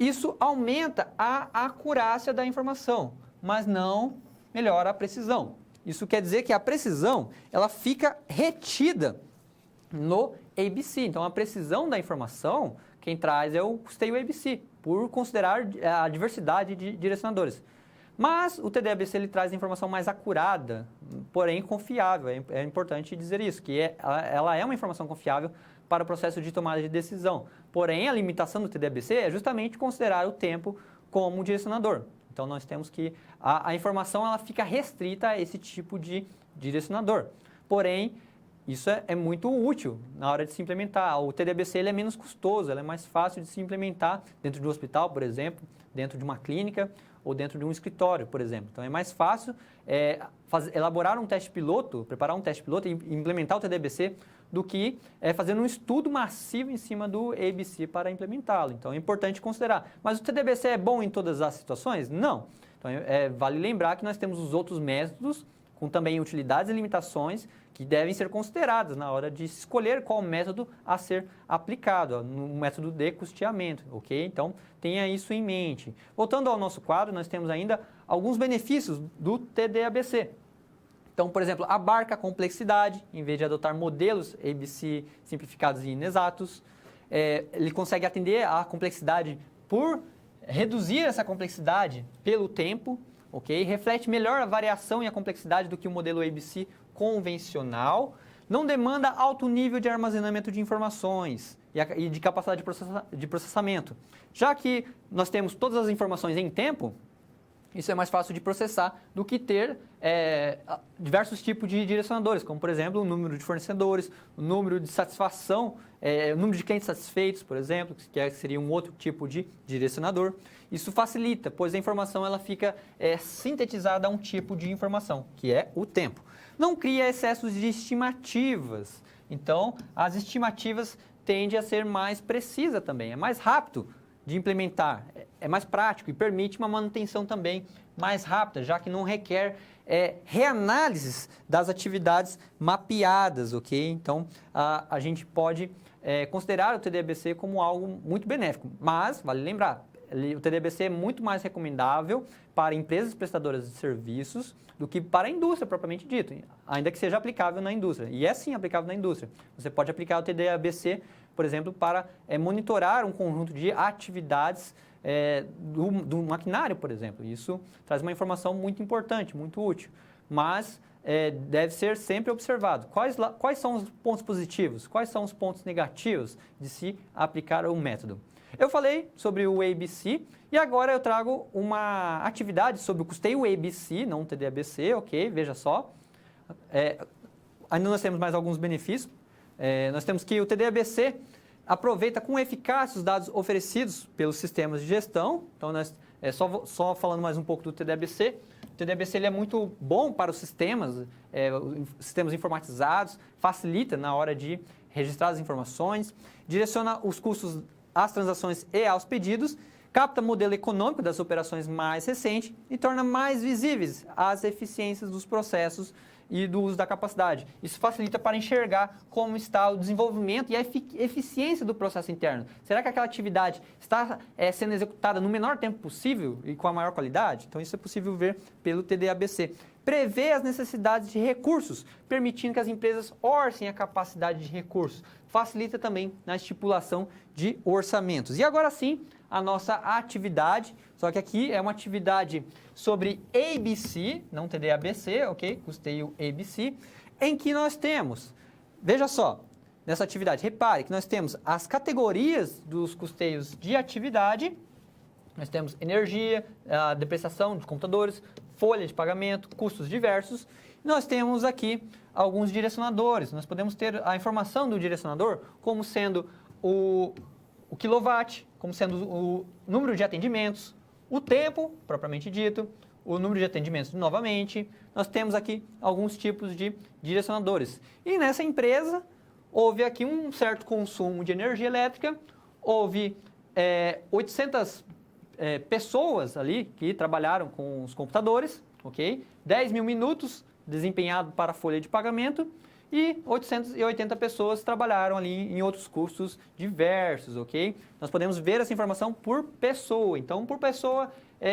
Isso aumenta a acurácia da informação, mas não melhora a precisão. Isso quer dizer que a precisão ela fica retida no ABC. Então, a precisão da informação, quem traz é o custeio ABC, por considerar a diversidade de direcionadores. Mas o TD-ABC ele traz informação mais acurada, porém confiável. É importante dizer isso, que ela é uma informação confiável para o processo de tomada de decisão. Porém, a limitação do TD-ABC é justamente considerar o tempo como um direcionador. Então, nós temos que a informação ela fica restrita a esse tipo de direcionador. Porém, isso é muito útil na hora de se implementar. O TD-ABC ele é menos custoso, ele é mais fácil de se implementar dentro de um hospital, por exemplo, dentro de uma clínica ou dentro de um escritório, por exemplo. Então, é mais fácil elaborar um teste piloto, preparar um teste piloto e implementar o TD-ABC do que fazer um estudo massivo em cima do ABC para implementá-lo. Então, é importante considerar. Mas o TD-ABC é bom em todas as situações? Não. Então, vale lembrar que nós temos os outros métodos com também utilidades e limitações que devem ser consideradas na hora de escolher qual método a ser aplicado, no método de custeamento, ok? Então, tenha isso em mente. Voltando ao nosso quadro, nós temos ainda alguns benefícios do TD-ABC. Então, por exemplo, abarca a complexidade, em vez de adotar modelos ABC simplificados e inexatos. Ele consegue atender à complexidade por reduzir essa complexidade pelo tempo, ok? Reflete melhor a variação e a complexidade do que o modelo ABC convencional. Não demanda alto nível de armazenamento de informações e de capacidade de processamento. Já que nós temos todas as informações em tempo, isso é mais fácil de processar do que ter diversos tipos de direcionadores, como, por exemplo, o número de fornecedores, o número de satisfação, o número de clientes satisfeitos, por exemplo, que seria um outro tipo de direcionador. Isso facilita, pois a informação ela fica sintetizada a um tipo de informação, que é o tempo. Não cria excessos de estimativas. Então, as estimativas tendem a ser mais precisas também, é mais rápido de implementar, é mais prático e permite uma manutenção também mais rápida, já que não requer reanálises das atividades mapeadas, ok? Então, a gente pode considerar o TD-ABC como algo muito benéfico, mas, vale lembrar, o TD-ABC é muito mais recomendável para empresas prestadoras de serviços do que para a indústria propriamente dito, ainda que seja aplicável na indústria. E é sim aplicável na indústria. Você pode aplicar o TD-ABC, por exemplo, para monitorar um conjunto de atividades do maquinário, por exemplo. Isso traz uma informação muito importante, muito útil, mas deve ser sempre observado. Quais são os pontos positivos? Quais são os pontos negativos de se aplicar o método? Eu falei sobre o ABC e agora eu trago uma atividade sobre o custeio ABC, não o TD-ABC, ok? Veja só. Ainda nós temos mais alguns benefícios. Nós temos que o TD-ABC aproveita com eficácia os dados oferecidos pelos sistemas de gestão. Então, só falando mais um pouco do TD-ABC. O TD-ABC ele é muito bom para os sistemas informatizados, facilita na hora de registrar as informações, direciona os custos às transações e aos pedidos, capta modelo econômico das operações mais recentes e torna mais visíveis as eficiências dos processos e do uso da capacidade. Isso facilita para enxergar como está o desenvolvimento e a eficiência do processo interno. Será que aquela atividade está sendo executada no menor tempo possível e com a maior qualidade? Então, isso é possível ver pelo TD-ABC. Prevê as necessidades de recursos, permitindo que as empresas orcem a capacidade de recursos. Facilita também na estipulação de orçamentos. E agora sim, a nossa atividade, só que aqui é uma atividade sobre ABC, não TD-ABC, ok? Custeio ABC, em que nós temos, veja só, nessa atividade, repare que nós temos as categorias dos custeios de atividade, nós temos energia, a depreciação de computadores, folha de pagamento, custos diversos. Nós temos aqui alguns direcionadores. Nós podemos ter a informação do direcionador como sendo o quilowatt, como sendo o número de atendimentos, o tempo, propriamente dito, o número de atendimentos novamente. Nós temos aqui alguns tipos de direcionadores. E nessa empresa, houve aqui um certo consumo de energia elétrica, houve 800 pessoas ali que trabalharam com os computadores, ok? 10 mil minutos desempenhado para a folha de pagamento e 880 pessoas trabalharam ali em outros custos diversos, ok? Nós podemos ver essa informação por pessoa. Então, por pessoa,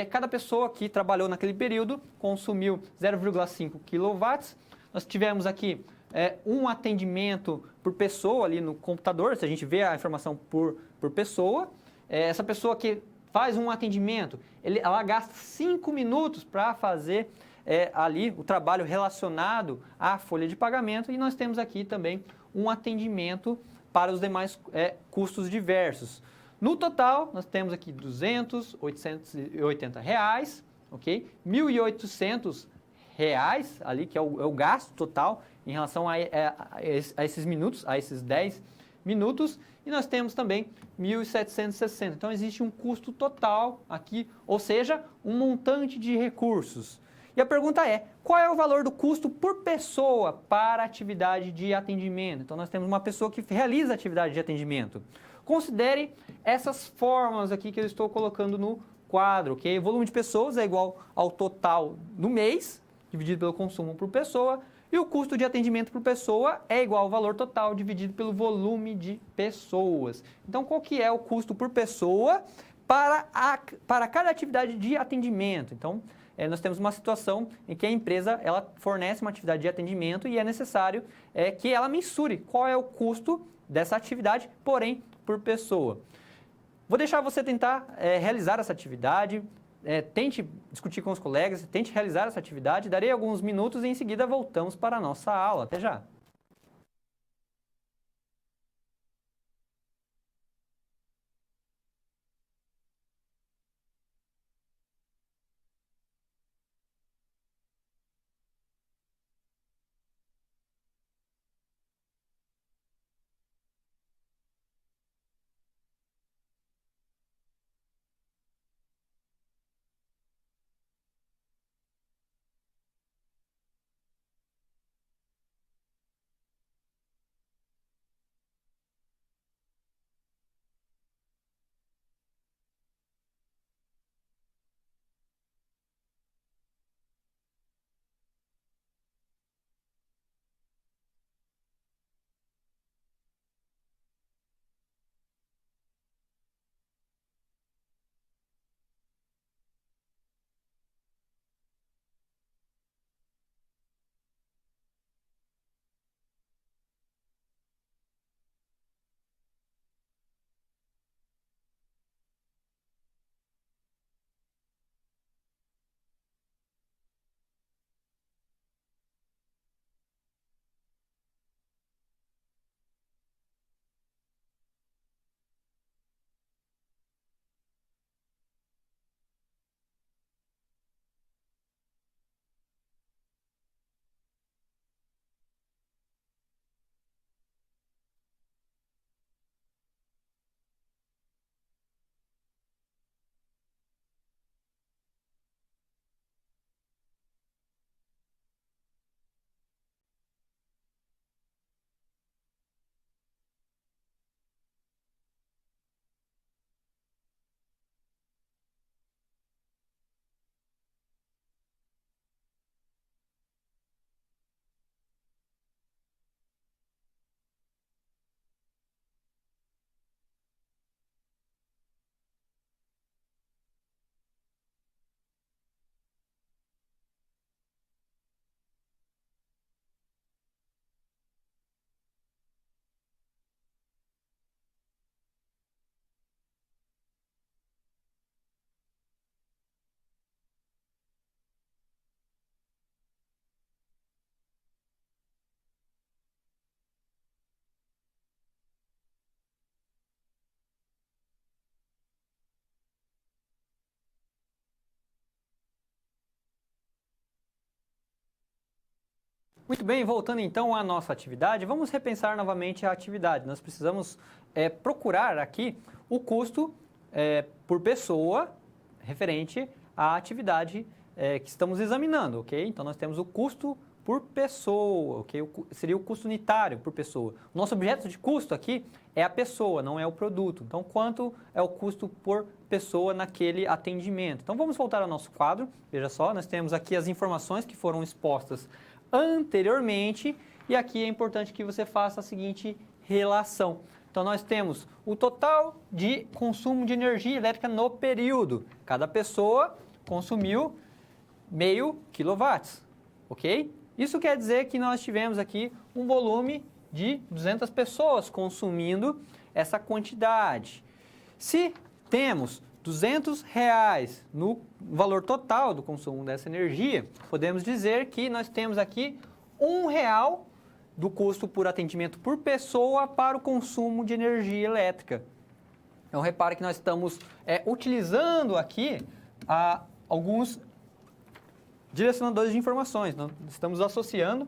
cada pessoa que trabalhou naquele período consumiu 0,5 kW. Nós tivemos aqui um atendimento por pessoa ali no computador, se a gente vê a informação por pessoa. Essa pessoa que faz um atendimento, ela gasta 5 minutos para fazer ali o trabalho relacionado à folha de pagamento, e nós temos aqui também um atendimento para os demais custos diversos. No total, nós temos aqui 880 reais, ok? 1.800 reais ali, que é o gasto total em relação a esses minutos, a esses 10 minutos, e nós temos também 1.760. Então, existe um custo total aqui, ou seja, um montante de recursos. E a pergunta é, qual é o valor do custo por pessoa para a atividade de atendimento? Então, nós temos uma pessoa que realiza a atividade de atendimento. Considere essas fórmulas aqui que eu estou colocando no quadro, ok? O volume de pessoas é igual ao total do mês, dividido pelo consumo por pessoa, e o custo de atendimento por pessoa é igual ao valor total dividido pelo volume de pessoas. Então, qual que é o custo por pessoa para cada atividade de atendimento? Então, nós temos uma situação em que a empresa ela fornece uma atividade de atendimento e é necessário que ela mensure qual é o custo dessa atividade, porém, por pessoa. Vou deixar você tentar realizar essa atividade. Tente discutir com os colegas, tente realizar essa atividade. Darei alguns minutos e em seguida voltamos para a nossa aula. Até já! Muito bem, voltando então à nossa atividade, vamos repensar novamente a atividade. Nós precisamos procurar aqui o custo por pessoa referente à atividade que estamos examinando, ok? Então, nós temos o custo por pessoa, ok? Seria o custo unitário por pessoa. O nosso objeto de custo aqui é a pessoa, não é o produto. Então, quanto é o custo por pessoa naquele atendimento? Então, vamos voltar ao nosso quadro. Veja só, nós temos aqui as informações que foram expostas anteriormente, e aqui é importante que você faça a seguinte relação. Então, Então, nós temos o total de consumo de energia elétrica no período. Cada pessoa consumiu meio quilowatts, ok? Isso quer dizer que nós tivemos aqui um volume de 200 pessoas consumindo essa quantidade. Se temos R$ 200 no valor total do consumo dessa energia, podemos dizer que nós temos aqui R$ 1 do custo por atendimento por pessoa para o consumo de energia elétrica. Então, repare que nós estamos utilizando aqui alguns direcionadores de informações. Nós estamos associando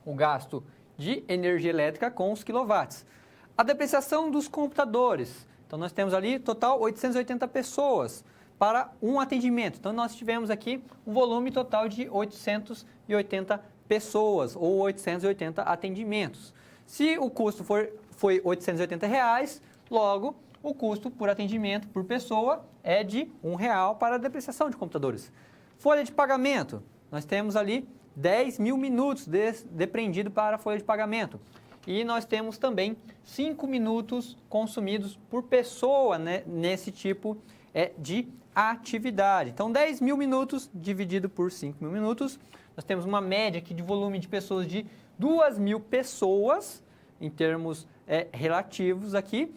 o gasto de energia elétrica com os quilowatts. A depreciação dos computadores. Então, nós temos ali, total, 880 pessoas para um atendimento. Então, nós tivemos aqui um volume total de 880 pessoas, ou 880 atendimentos. Se o custo foi R$ 880, logo, o custo por atendimento por pessoa é de R$ 1 para a depreciação de computadores. Folha de pagamento. Nós temos ali 10 mil minutos depreendido para a folha de pagamento. E nós temos também 5 minutos consumidos por pessoa, né, nesse tipo de atividade. Então, 10 mil minutos dividido por 5 mil minutos, nós temos uma média aqui de volume de pessoas de 2.000 pessoas, em termos relativos aqui,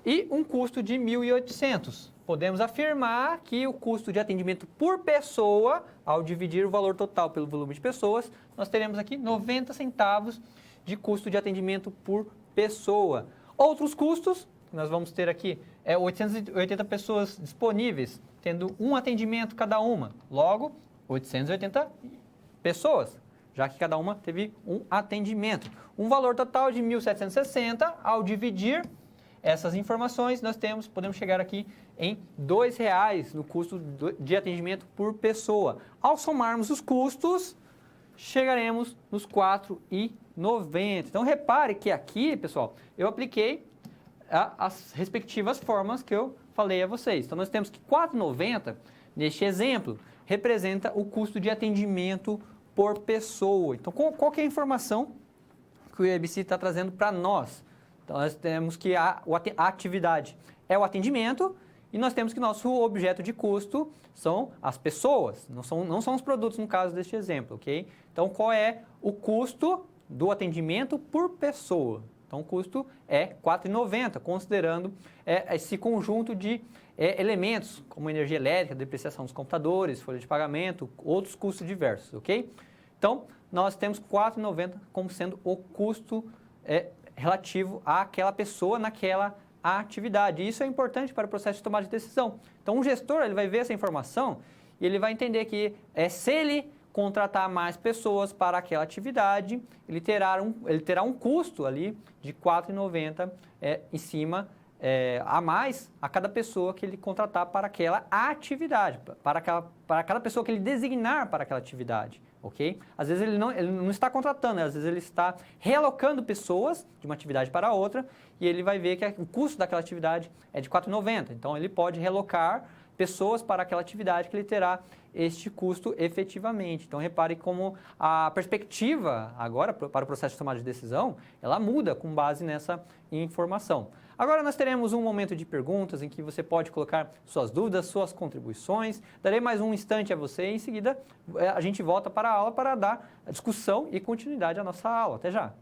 e um custo de 1.800. Podemos afirmar que o custo de atendimento por pessoa, ao dividir o valor total pelo volume de pessoas, nós teremos aqui 90 centavos de custo de atendimento por pessoa. Outros custos, nós vamos ter aqui 880 pessoas disponíveis, tendo um atendimento cada uma. Logo, 880 pessoas, já que cada uma teve um atendimento. Um valor total de 1.760, ao dividir essas informações, nós podemos chegar aqui em R$ 2 no custo de atendimento por pessoa. Ao somarmos os custos, chegaremos nos R$ 4,90. Então, repare que aqui, pessoal, eu apliquei as respectivas formas que eu falei a vocês. Então, nós temos que R$ 4,90, neste exemplo, representa o custo de atendimento por pessoa. Então, qual que é a informação que o IEBC está trazendo para nós? Então, nós temos que a atividade é o atendimento e nós temos que nosso objeto de custo são as pessoas, não são os produtos no caso deste exemplo, ok? Então, qual é o custo do atendimento por pessoa? Então, o custo é R$ 4,90, considerando esse conjunto de elementos, como energia elétrica, depreciação dos computadores, folha de pagamento, outros custos diversos, ok? Então, nós temos R$ 4,90 como sendo o custo relativo àquela pessoa naquela atividade. Isso é importante para o processo de tomada de decisão. Então, um gestor ele vai ver essa informação e ele vai entender que se ele contratar mais pessoas para aquela atividade, ele terá um custo ali de R$ 4,90 em cima a mais a cada pessoa que ele contratar para aquela atividade, para cada pessoa que ele designar para aquela atividade, ok? Às vezes ele não está contratando, às vezes ele está realocando pessoas de uma atividade para outra e ele vai ver que o custo daquela atividade é de R$ 4,90. Então, ele pode relocar pessoas para aquela atividade que ele terá este custo efetivamente. Então, repare como a perspectiva agora para o processo de tomada de decisão, ela muda com base nessa informação. Agora nós teremos um momento de perguntas em que você pode colocar suas dúvidas, suas contribuições. Darei mais um instante a você e em seguida a gente volta para a aula para dar a discussão e continuidade à nossa aula. Até já!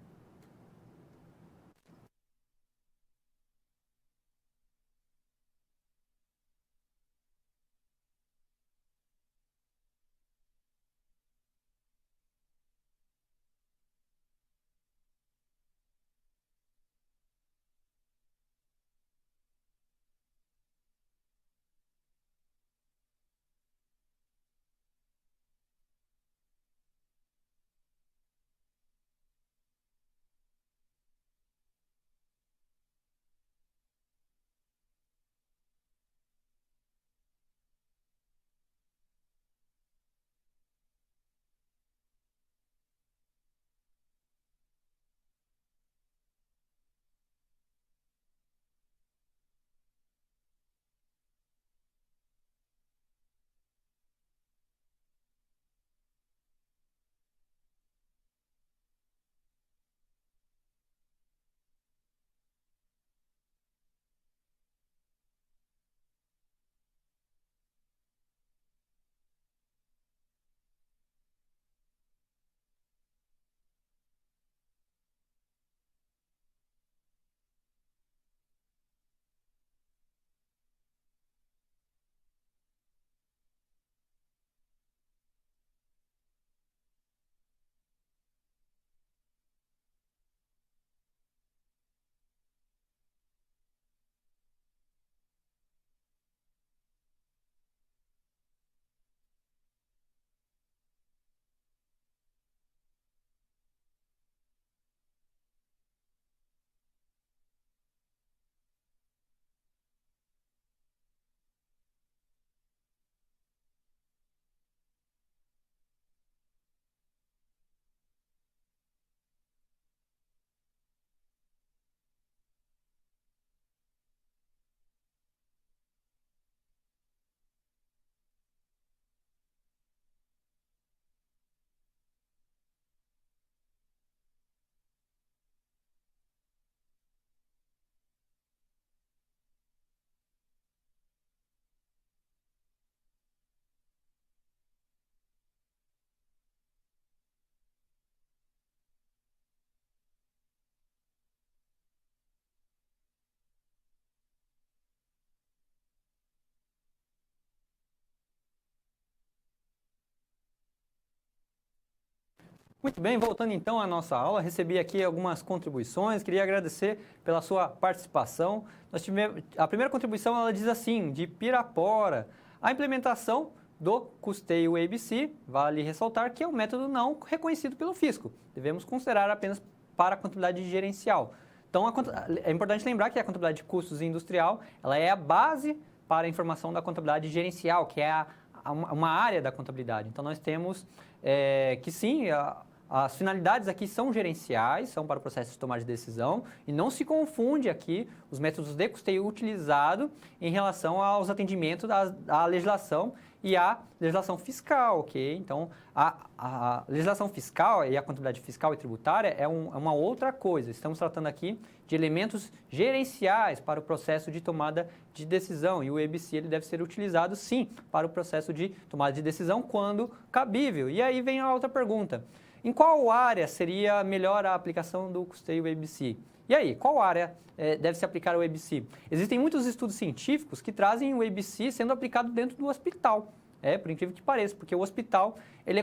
Muito bem, voltando então à nossa aula, recebi aqui algumas contribuições, queria agradecer pela sua participação. A primeira contribuição, ela diz assim, de Pirapora, a implementação do custeio ABC, vale ressaltar que é um método não reconhecido pelo fisco, devemos considerar apenas para a contabilidade gerencial. Então, é importante lembrar que a contabilidade de custos industrial, ela é a base para a informação da contabilidade gerencial, que é uma área da contabilidade. Então, nós temos que sim, as finalidades aqui são gerenciais, são para o processo de tomada de decisão e não se confunde aqui os métodos de custeio utilizado em relação aos atendimentos à legislação e à legislação fiscal, ok? Então, a legislação fiscal e a contabilidade fiscal e tributária é uma outra coisa. Estamos tratando aqui de elementos gerenciais para o processo de tomada de decisão e o EBC ele deve ser utilizado, sim, para o processo de tomada de decisão quando cabível. E aí vem a outra pergunta. Em qual área seria melhor a aplicação do custeio ABC? E aí, qual área deve se aplicar o ABC? Existem muitos estudos científicos que trazem o ABC sendo aplicado dentro do hospital. Por incrível que pareça, porque o hospital ele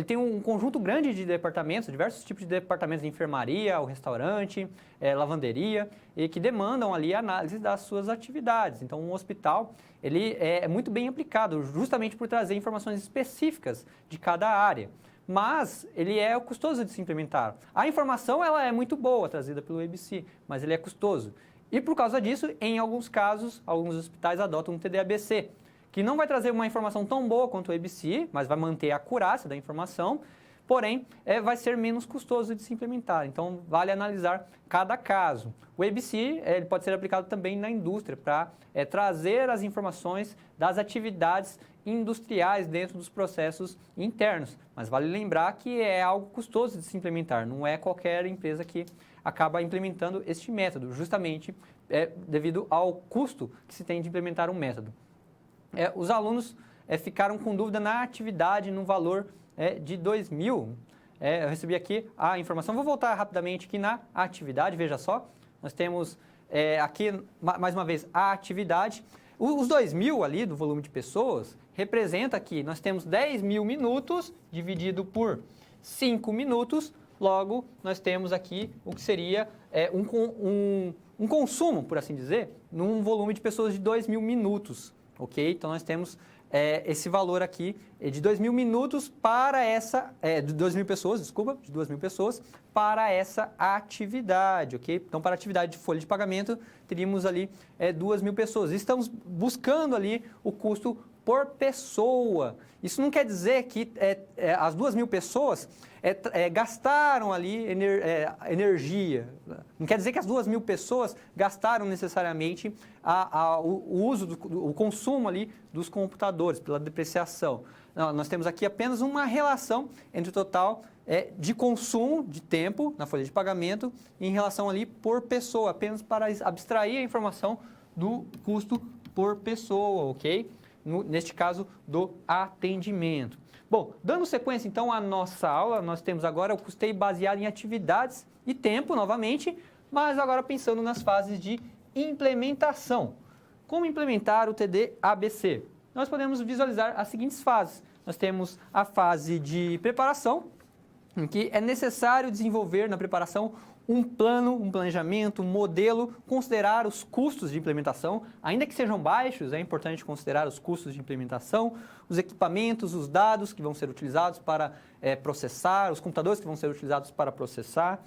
tem um conjunto grande de departamentos, diversos tipos de departamentos de enfermaria, o restaurante, lavanderia, e que demandam ali a análise das suas atividades. Então, um hospital ele é muito bem aplicado, justamente por trazer informações específicas de cada área. Mas ele é custoso de se implementar. A informação ela é muito boa, trazida pelo ABC, mas ele é custoso. E por causa disso, em alguns casos, alguns hospitais adotam um TD-ABC, que não vai trazer uma informação tão boa quanto o ABC, mas vai manter a acurácia da informação, porém, vai ser menos custoso de se implementar. Então, vale analisar cada caso. O ABC ele pode ser aplicado também na indústria para trazer as informações das atividades industriais dentro dos processos internos. Mas vale lembrar que é algo custoso de se implementar, não é qualquer empresa que acaba implementando este método, justamente devido ao custo que se tem de implementar um método. Os alunos ficaram com dúvida na atividade, no valor de 2.000. Eu recebi aqui a informação, vou voltar rapidamente aqui na atividade, veja só, nós temos aqui, mais uma vez, a atividade. Os 2.000 ali do volume de pessoas representa que nós temos 10.000 minutos dividido por 5 minutos, logo nós temos aqui o que seria um consumo, por assim dizer, num volume de pessoas de 2.000 minutos, ok? Então nós temos esse valor aqui de 2.000 minutos para de 2.000 pessoas, desculpa, de 2.000 pessoas para essa atividade, ok? Então, para a atividade de folha de pagamento, teríamos ali 2.000 pessoas. Estamos buscando ali o custo por pessoa. Isso não quer dizer que as 2.000 pessoas gastaram ali energia. Não quer dizer que as 2.000 pessoas gastaram necessariamente o consumo ali dos computadores, pela depreciação. Não, nós temos aqui apenas uma relação entre o total de consumo de tempo na folha de pagamento em relação ali por pessoa, apenas para abstrair a informação do custo por pessoa, ok? Neste caso, do atendimento. Bom, dando sequência então à nossa aula, nós temos agora o custeio baseado em atividades e tempo, novamente, mas agora pensando nas fases de implementação. Como implementar o TD-ABC? Nós podemos visualizar as seguintes fases. Nós temos a fase de preparação, em que é necessário desenvolver na preparação um plano, um planejamento, um modelo, considerar os custos de implementação, ainda que sejam baixos, é importante considerar os custos de implementação, os equipamentos, os dados que vão ser utilizados para processar, os computadores que vão ser utilizados para processar.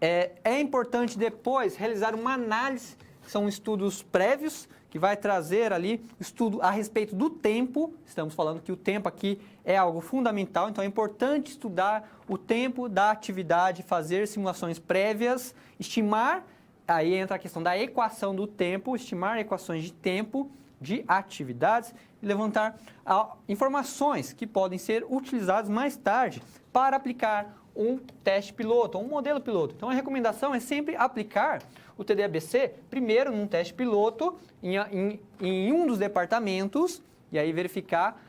É importante depois realizar uma análise, que são estudos prévios, que vai trazer ali estudo a respeito do tempo. Estamos falando que o tempo aqui é algo fundamental, então é importante estudar o tempo da atividade, fazer simulações prévias, estimar, aí entra a questão da equação do tempo, estimar equações de tempo de atividades e levantar informações que podem ser utilizadas mais tarde para aplicar um teste piloto, um modelo piloto. Então a recomendação é sempre aplicar o TD-ABC primeiro num teste piloto em um dos departamentos e aí verificar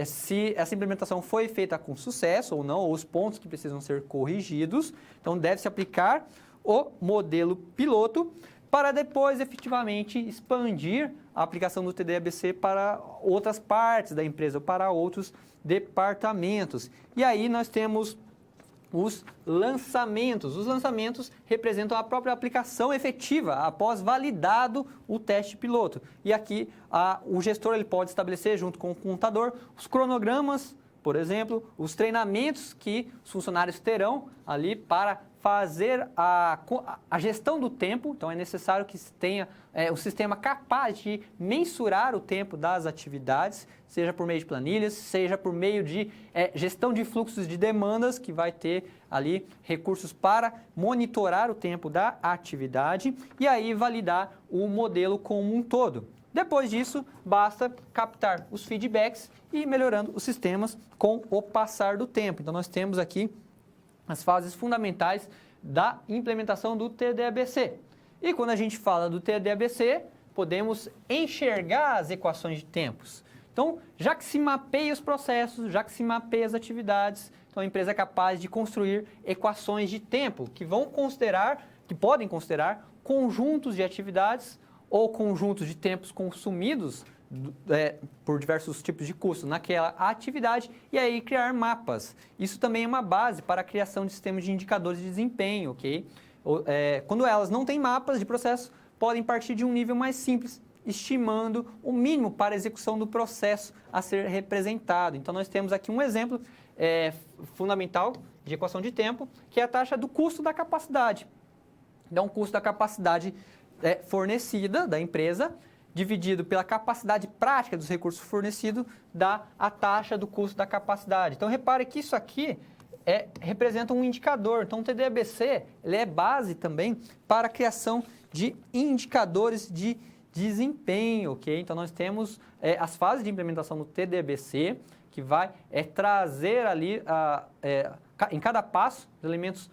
se essa implementação foi feita com sucesso ou não, ou os pontos que precisam ser corrigidos. Então deve-se aplicar o modelo piloto para depois efetivamente expandir a aplicação do TD-ABC para outras partes da empresa, para outros departamentos. E aí nós temos os lançamentos. Os lançamentos representam a própria aplicação efetiva após validado o teste piloto. E aqui o gestor ele pode estabelecer junto com o contador os cronogramas, por exemplo, os treinamentos que os funcionários terão ali para fazer a gestão do tempo. Então, é necessário que tenha um sistema capaz de mensurar o tempo das atividades, seja por meio de planilhas, seja por meio de gestão de fluxos de demandas, que vai ter ali recursos para monitorar o tempo da atividade e aí validar o modelo como um todo. Depois disso, basta captar os feedbacks e ir melhorando os sistemas com o passar do tempo. Então, nós temos aqui as fases fundamentais da implementação do TDABC. E quando a gente fala do TDABC, podemos enxergar as equações de tempos. Então, já que se mapeia os processos, já que se mapeia as atividades, então a empresa é capaz de construir equações de tempo que podem considerar conjuntos de atividades ou conjuntos de tempos consumidos por diversos tipos de custos naquela atividade e aí criar mapas. Isso também é uma base para a criação de sistemas de indicadores de desempenho, ok? Quando elas não têm mapas de processo, podem partir de um nível mais simples, estimando o mínimo para a execução do processo a ser representado. Então, nós temos aqui um exemplo fundamental de equação de tempo, que é a taxa do custo da capacidade. Então, o custo da capacidade fornecida da empresa, dividido pela capacidade prática dos recursos fornecidos, dá a taxa do custo da capacidade. Então, repare que isso aqui representa um indicador. Então, o TDABC ele é base também para a criação de indicadores de desempenho, ok? Então, nós temos as fases de implementação do TDABC, que vai trazer ali, em cada passo, os elementos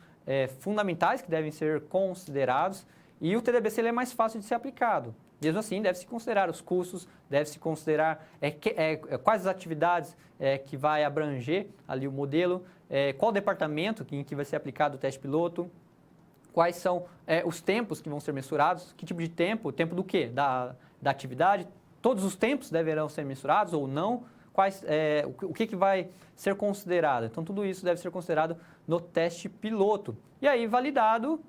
fundamentais que devem ser considerados. E o TDABC ele é mais fácil de ser aplicado. Mesmo assim, deve-se considerar os custos, deve-se considerar quais as atividades que vai abranger ali o modelo, qual departamento em que vai ser aplicado o teste piloto, quais são os tempos que vão ser mensurados, que tipo de tempo, tempo do quê? Da atividade, todos os tempos deverão ser mensurados ou não, o que vai ser considerado. Então, tudo isso deve ser considerado no teste piloto. E aí, validado,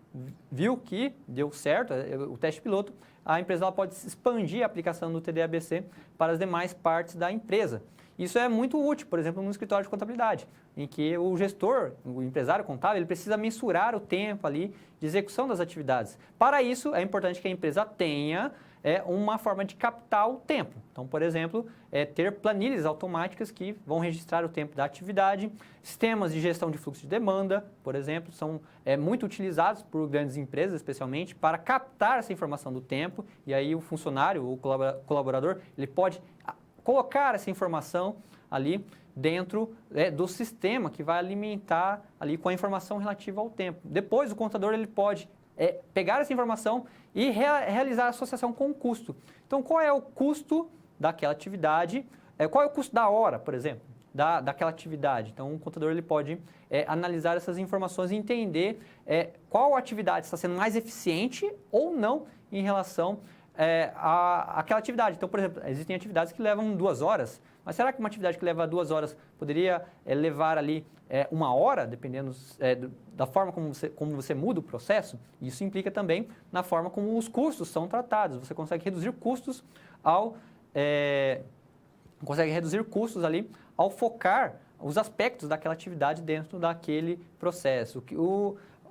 viu que deu certo o teste piloto, a empresa ela pode expandir a aplicação do TDABC para as demais partes da empresa. Isso é muito útil, por exemplo, no escritório de contabilidade, em que o gestor, o empresário contábil, ele precisa mensurar o tempo ali de execução das atividades. Para isso, é importante que a empresa tenha uma forma de captar o tempo. Então, por exemplo, ter planilhas automáticas que vão registrar o tempo da atividade. Sistemas de gestão de fluxo de demanda, por exemplo, são muito utilizados por grandes empresas, especialmente, para captar essa informação do tempo. E aí o funcionário, o colaborador, ele pode colocar essa informação ali dentro do sistema que vai alimentar ali com a informação relativa ao tempo. Depois, o contador ele pode pegar essa informação e realizar a associação com o custo. Então, qual é o custo daquela atividade? Qual é o custo da hora, por exemplo, daquela atividade? Então, o contador ele pode analisar essas informações e entender qual atividade está sendo mais eficiente ou não em relação àquela atividade. Então, por exemplo, existem atividades que levam 2 horas, mas será que uma atividade que leva 2 horas poderia levar ali 1 hora, dependendo da forma como você muda o processo? Isso implica também na forma como os custos são tratados. Você consegue reduzir custos ali ao focar os aspectos daquela atividade dentro daquele processo.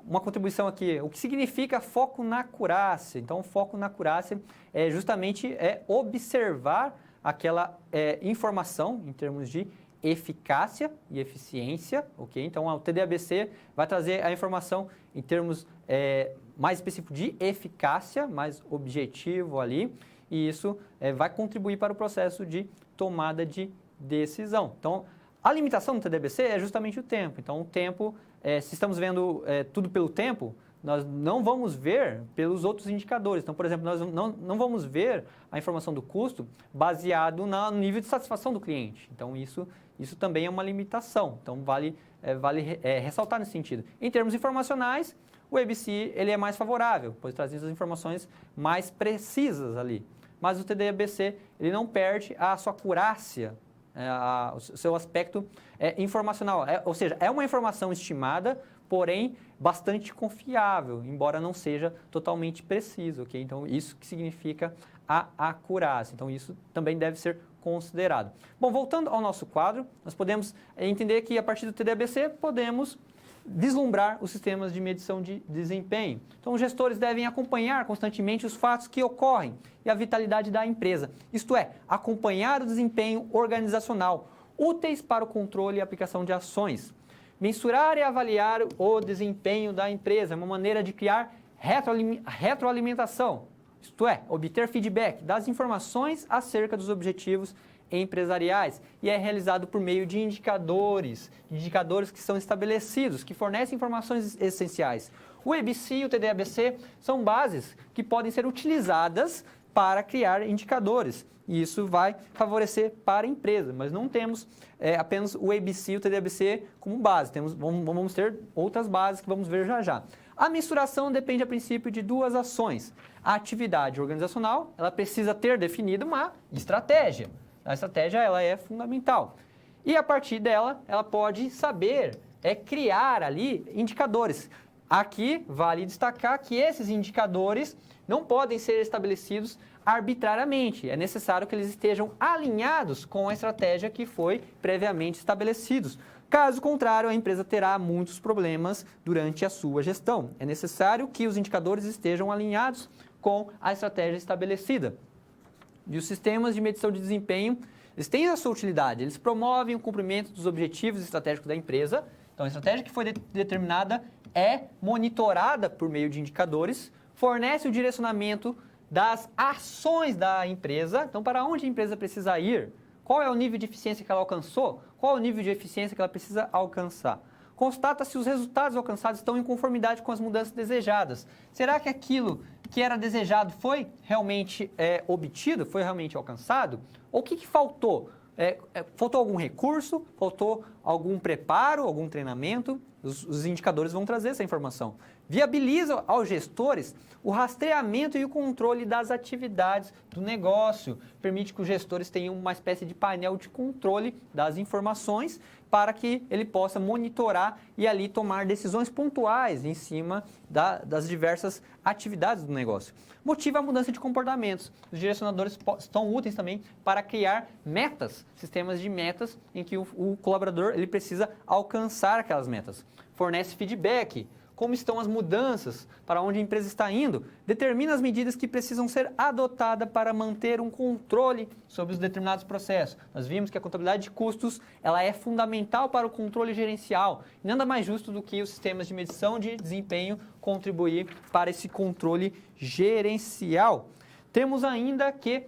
Uma contribuição aqui, o que significa foco na acurácia? Então, o foco na acurácia é justamente observar aquela informação em termos de eficácia e eficiência, ok? Então, o TDABC vai trazer a informação em termos mais específicos de eficácia, mais objetivo ali, e isso vai contribuir para o processo de tomada de decisão. Então, a limitação do TDABC é justamente o tempo. Então, o tempo, se estamos vendo tudo pelo tempo, nós não vamos ver pelos outros indicadores. Então, por exemplo, nós não vamos ver a informação do custo baseado no nível de satisfação do cliente. Então, isso também é uma limitação. Então, vale ressaltar nesse sentido. Em termos informacionais, o ABC ele é mais favorável, pois traz as informações mais precisas ali. Mas o TDABC ele não perde a sua acurácia o seu aspecto informacional, ou seja, é uma informação estimada, porém bastante confiável, embora não seja totalmente preciso, ok? Então, isso que significa a acurácia. Então, isso também deve ser considerado. Bom, voltando ao nosso quadro, nós podemos entender que a partir do TDABC podemos vislumbrar os sistemas de medição de desempenho. Então, os gestores devem acompanhar constantemente os fatos que ocorrem e a vitalidade da empresa, isto é, acompanhar o desempenho organizacional, úteis para o controle e aplicação de ações. Mensurar e avaliar o desempenho da empresa é uma maneira de criar retroalimentação, isto é, obter feedback das informações acerca dos objetivos empresariais, e é realizado por meio de indicadores que são estabelecidos, que fornecem informações essenciais. O EBC e o TDABC são bases que podem ser utilizadas para criar indicadores, e isso vai favorecer para a empresa, mas não temos apenas o EBC e o TDABC como base, vamos ter outras bases que vamos ver já já. A mensuração depende a princípio de duas ações. A atividade organizacional, ela precisa ter definido uma estratégia. A estratégia ela é fundamental. E a partir dela, ela pode saber criar ali indicadores. Aqui vale destacar que esses indicadores não podem ser estabelecidos arbitrariamente. É necessário que eles estejam alinhados com a estratégia que foi previamente estabelecidos. Caso contrário, a empresa terá muitos problemas durante a sua gestão. É necessário que os indicadores estejam alinhados com a estratégia estabelecida. E os sistemas de medição de desempenho, eles têm a sua utilidade, eles promovem o cumprimento dos objetivos estratégicos da empresa. Então, a estratégia que foi determinada é monitorada por meio de indicadores, fornece o direcionamento das ações da empresa. Então, para onde a empresa precisa ir? Qual é o nível de eficiência que ela alcançou? Qual é o nível de eficiência que ela precisa alcançar? Constata se os resultados alcançados estão em conformidade com as mudanças desejadas. Será que aquilo que era desejado foi realmente obtido, foi realmente alcançado? Ou o que faltou? Faltou algum recurso? Faltou algum preparo, algum treinamento? Os indicadores vão trazer essa informação. Viabiliza aos gestores o rastreamento e o controle das atividades do negócio. Permite que os gestores tenham uma espécie de painel de controle das informações para que ele possa monitorar e ali tomar decisões pontuais em cima das diversas atividades do negócio. Motiva a mudança de comportamentos. Os direcionadores estão úteis também para criar metas, sistemas de metas em que o colaborador ele precisa alcançar aquelas metas. Fornece feedback. Como estão as mudanças, para onde a empresa está indo, determina as medidas que precisam ser adotadas para manter um controle sobre os determinados processos. Nós vimos que a contabilidade de custos ela é fundamental para o controle gerencial. Nada mais justo do que os sistemas de medição de desempenho contribuir para esse controle gerencial. Temos ainda que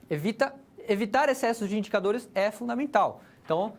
evitar excessos de indicadores é fundamental. Então,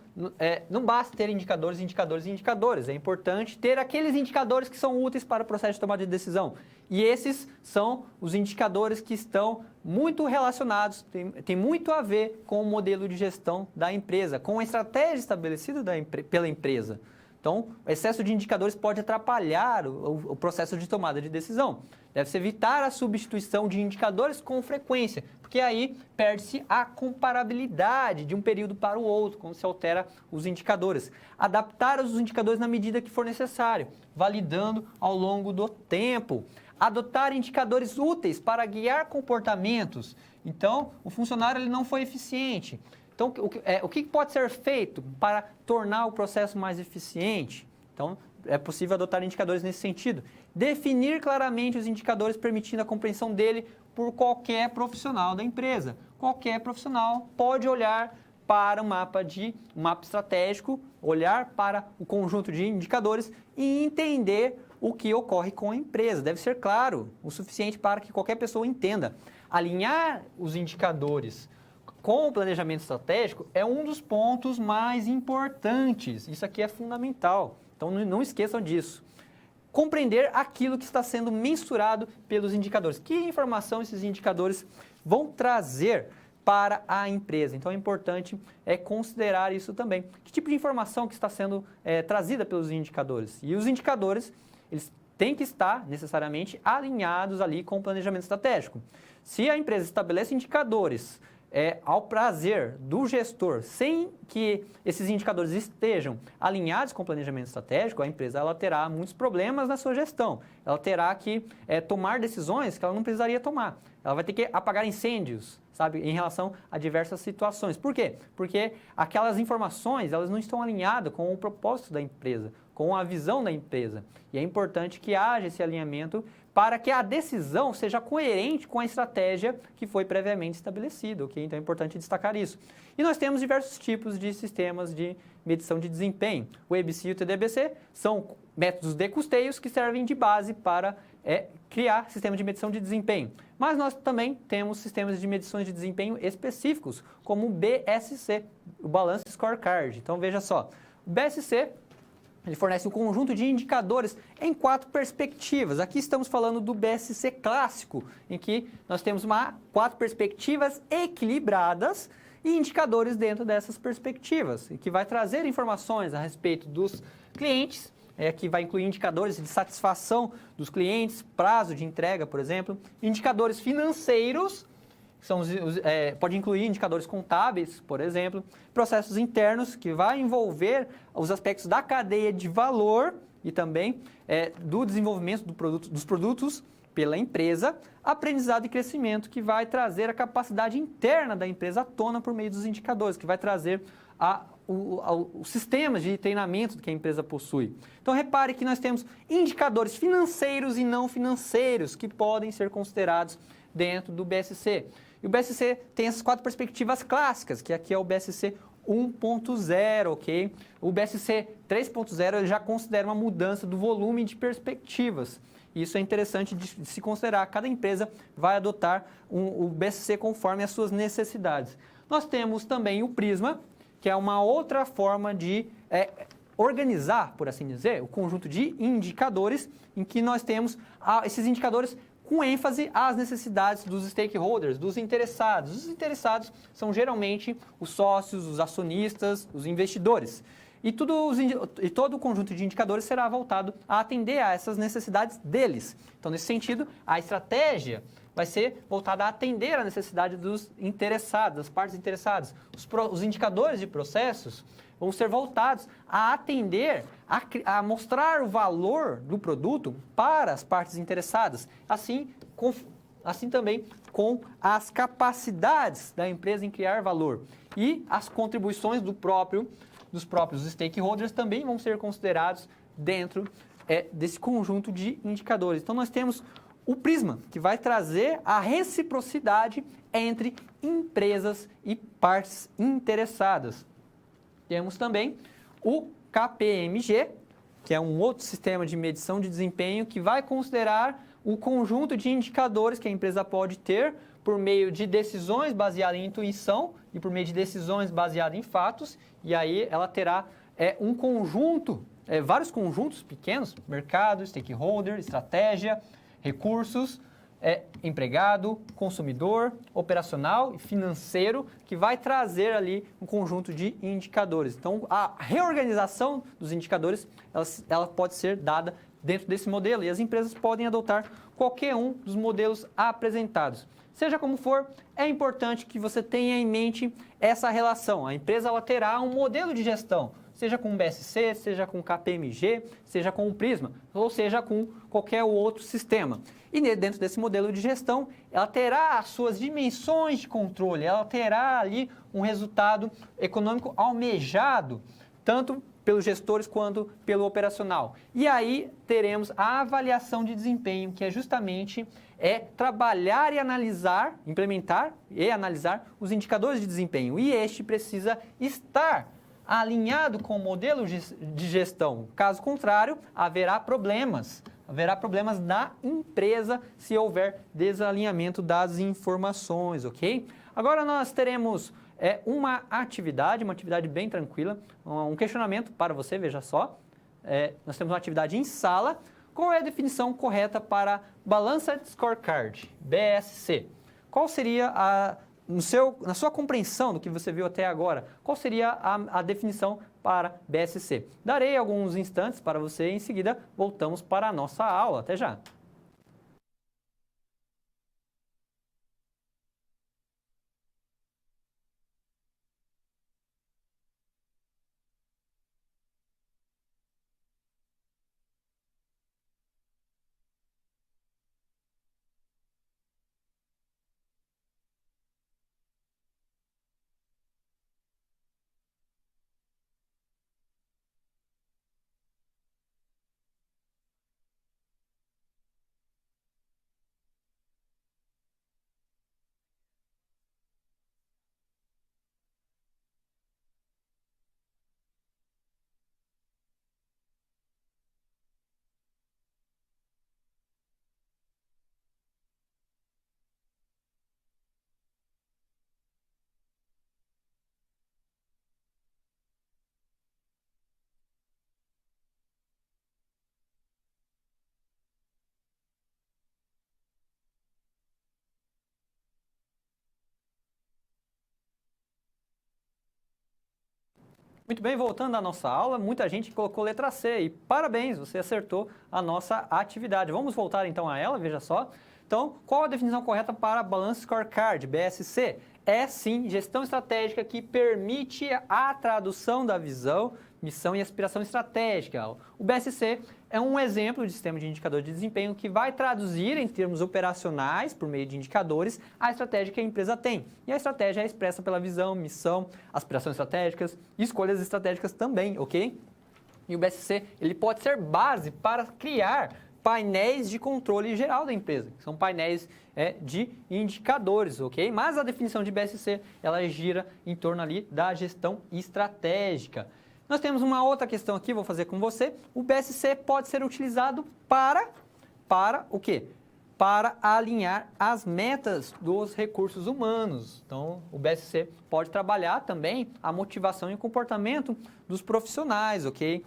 não basta ter indicadores. É importante ter aqueles indicadores que são úteis para o processo de tomada de decisão. E esses são os indicadores que estão muito relacionados, tem muito a ver com o modelo de gestão da empresa, com a estratégia estabelecida pela empresa. Então, o excesso de indicadores pode atrapalhar o processo de tomada de decisão. Deve-se evitar a substituição de indicadores com frequência, porque aí perde-se a comparabilidade de um período para o outro, quando se altera os indicadores. Adaptar os indicadores na medida que for necessário, validando ao longo do tempo. Adotar indicadores úteis para guiar comportamentos. Então, o funcionário ele não foi eficiente. Então, o que pode ser feito para tornar o processo mais eficiente? Então, é possível adotar indicadores nesse sentido. Definir claramente os indicadores, permitindo a compreensão dele por qualquer profissional da empresa. Qualquer profissional pode olhar para um mapa estratégico, olhar para o conjunto de indicadores e entender o que ocorre com a empresa. Deve ser claro o suficiente para que qualquer pessoa entenda. Alinhar os indicadores com o planejamento estratégico é um dos pontos mais importantes. Isso aqui é fundamental. Então, não esqueçam disso. Compreender aquilo que está sendo mensurado pelos indicadores. Que informação esses indicadores vão trazer para a empresa? Então, é importante considerar isso também. Que tipo de informação que está sendo trazida pelos indicadores? E os indicadores, eles têm que estar necessariamente alinhados ali com o planejamento estratégico. Se a empresa estabelece indicadores ao prazer do gestor, sem que esses indicadores estejam alinhados com o planejamento estratégico, a empresa ela terá muitos problemas na sua gestão. Ela terá que tomar decisões que ela não precisaria tomar. Ela vai ter que apagar incêndios, sabe, em relação a diversas situações. Por quê? Porque aquelas informações elas não estão alinhadas com o propósito da empresa, com a visão da empresa. E é importante que haja esse alinhamento para que a decisão seja coerente com a estratégia que foi previamente estabelecida, ok? Então é importante destacar isso. E nós temos diversos tipos de sistemas de medição de desempenho. O EBC e o TDBC são métodos de custeios que servem de base para criar sistemas de medição de desempenho. Mas nós também temos sistemas de medições de desempenho específicos, como o BSC, o Balance Scorecard. Então veja só, o BSC ele fornece um conjunto de indicadores em 4 perspectivas. Aqui estamos falando do BSC clássico, em que nós temos 4 perspectivas equilibradas e indicadores dentro dessas perspectivas, e que vai trazer informações a respeito dos clientes, que vai incluir indicadores de satisfação dos clientes, prazo de entrega, por exemplo, indicadores financeiros, pode incluir indicadores contábeis, por exemplo, processos internos, que vai envolver os aspectos da cadeia de valor e também do desenvolvimento dos produtos pela empresa, aprendizado e crescimento, que vai trazer a capacidade interna da empresa à tona por meio dos indicadores, que vai trazer os sistemas de treinamento que a empresa possui. Então, repare que nós temos indicadores financeiros e não financeiros que podem ser considerados dentro do BSC. E o BSC tem essas 4 perspectivas clássicas, que aqui é o BSC 1.0, ok? O BSC 3.0 ele já considera uma mudança do volume de perspectivas. Isso é interessante de se considerar. Cada empresa vai adotar o BSC conforme as suas necessidades. Nós temos também o Prisma, que é uma outra forma de organizar, por assim dizer, o conjunto de indicadores, em que nós temos esses indicadores com ênfase às necessidades dos stakeholders, dos interessados. Os interessados são geralmente os sócios, os acionistas, os investidores. E todo o conjunto de indicadores será voltado a atender a essas necessidades deles. Então, nesse sentido, a estratégia vai ser voltada a atender a necessidade dos interessados, das partes interessadas. Os indicadores de processos vão ser voltados a atender, a mostrar o valor do produto para as partes interessadas, assim também com as capacidades da empresa em criar valor. E as contribuições dos próprios stakeholders também vão ser considerados dentro desse conjunto de indicadores. Então, nós temos o Prisma, que vai trazer a reciprocidade entre empresas e partes interessadas. Temos também o KPMG, que é um outro sistema de medição de desempenho que vai considerar o conjunto de indicadores que a empresa pode ter por meio de decisões baseadas em intuição e por meio de decisões baseadas em fatos, e aí ela terá um conjunto, vários conjuntos pequenos, mercado, stakeholder, estratégia, recursos, empregado, consumidor, operacional e financeiro, que vai trazer ali um conjunto de indicadores. Então, a reorganização dos indicadores, ela pode ser dada dentro desse modelo e as empresas podem adotar qualquer um dos modelos apresentados. Seja como for, é importante que você tenha em mente essa relação. A empresa ela terá um modelo de gestão, seja com o BSC, seja com o KPMG, seja com o Prisma, ou seja com qualquer outro sistema. E dentro desse modelo de gestão, ela terá as suas dimensões de controle, ela terá ali um resultado econômico almejado, tanto pelos gestores quanto pelo operacional. E aí teremos a avaliação de desempenho, que é justamente trabalhar e analisar, implementar e analisar os indicadores de desempenho. E este precisa estar alinhado com o modelo de gestão. Caso contrário, haverá problemas na empresa se houver desalinhamento das informações, ok? Agora nós teremos uma atividade bem tranquila, um questionamento para você, veja só. Nós temos uma atividade em sala. Qual é a definição correta para Balanced Scorecard, BSC? Qual seria na sua compreensão do que você viu até agora, qual seria a definição para BSC? Darei alguns instantes para você e em seguida voltamos para a nossa aula. Até já! Muito bem, voltando à nossa aula, muita gente colocou letra C e parabéns, você acertou a nossa atividade. Vamos voltar então a ela, veja só. Então, qual a definição correta para Balance Scorecard, BSC? É sim gestão estratégica que permite a tradução da visão, missão e aspiração estratégica. O BSC é um exemplo de sistema de indicador de desempenho que vai traduzir em termos operacionais, por meio de indicadores, a estratégia que a empresa tem. E a estratégia é expressa pela visão, missão, aspirações estratégicas e escolhas estratégicas também, ok? E o BSC ele pode ser base para criar painéis de controle geral da empresa, que são painéis de indicadores, ok? Mas a definição de BSC, ela gira em torno ali da gestão estratégica. Nós temos uma outra questão aqui, vou fazer com você. O BSC pode ser utilizado para o quê? Para alinhar as metas dos recursos humanos. Então, o BSC pode trabalhar também a motivação e o comportamento dos profissionais, ok?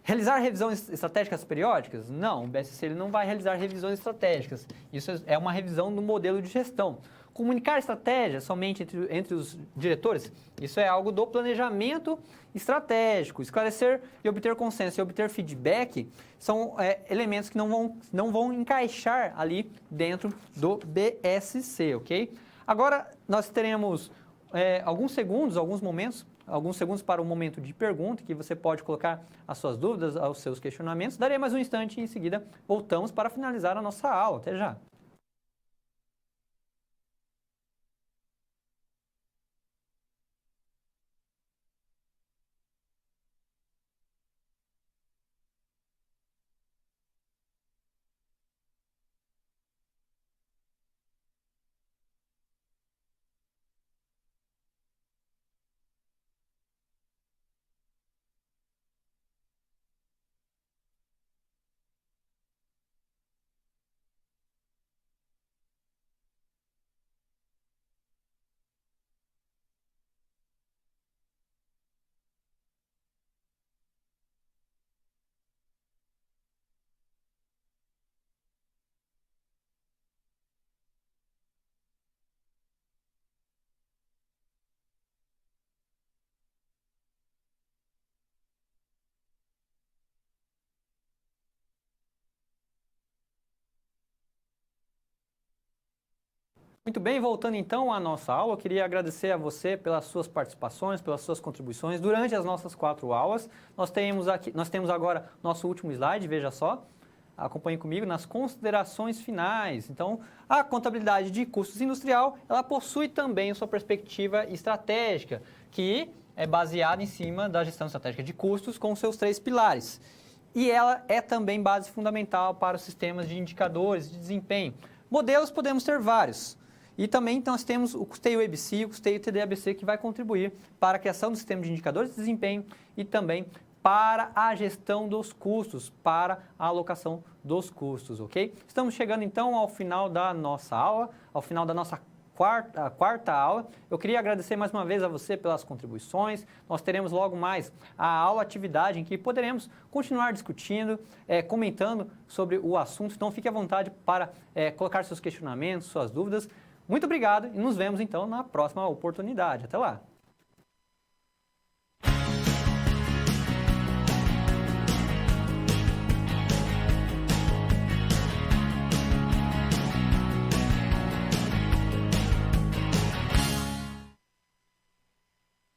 Realizar revisões estratégicas periódicas? Não, o BSC ele não vai realizar revisões estratégicas. Isso é uma revisão do modelo de gestão. Comunicar estratégia somente entre os diretores? Isso é algo do planejamento estratégico. Esclarecer e obter consenso e obter feedback são elementos que não vão encaixar ali dentro do BSC, ok? Agora, nós teremos alguns segundos para o momento de pergunta, que você pode colocar as suas dúvidas, os seus questionamentos. Darei mais um instante e em seguida voltamos para finalizar a nossa aula. Até já! Muito bem, voltando então à nossa aula, eu queria agradecer a você pelas suas participações, pelas suas contribuições durante as nossas 4 aulas. Nós temos agora nosso último slide, veja só. Acompanhe comigo nas considerações finais. Então, a contabilidade de custos industrial, ela possui também sua perspectiva estratégica, que é baseada em cima da gestão estratégica de custos com seus 3 pilares. E ela é também base fundamental para os sistemas de indicadores de desempenho. Modelos podemos ter vários. E também nós temos o custeio EBC, o custeio TDABC, que vai contribuir para a criação do sistema de indicadores de desempenho e também para a gestão dos custos, para a alocação dos custos, ok? Estamos chegando então ao final da nossa aula, ao final da nossa quarta aula. Eu queria agradecer mais uma vez a você pelas contribuições. Nós teremos logo mais a aula atividade em que poderemos continuar discutindo, comentando sobre o assunto. Então fique à vontade para colocar seus questionamentos, suas dúvidas. Muito obrigado e nos vemos então na próxima oportunidade. Até lá!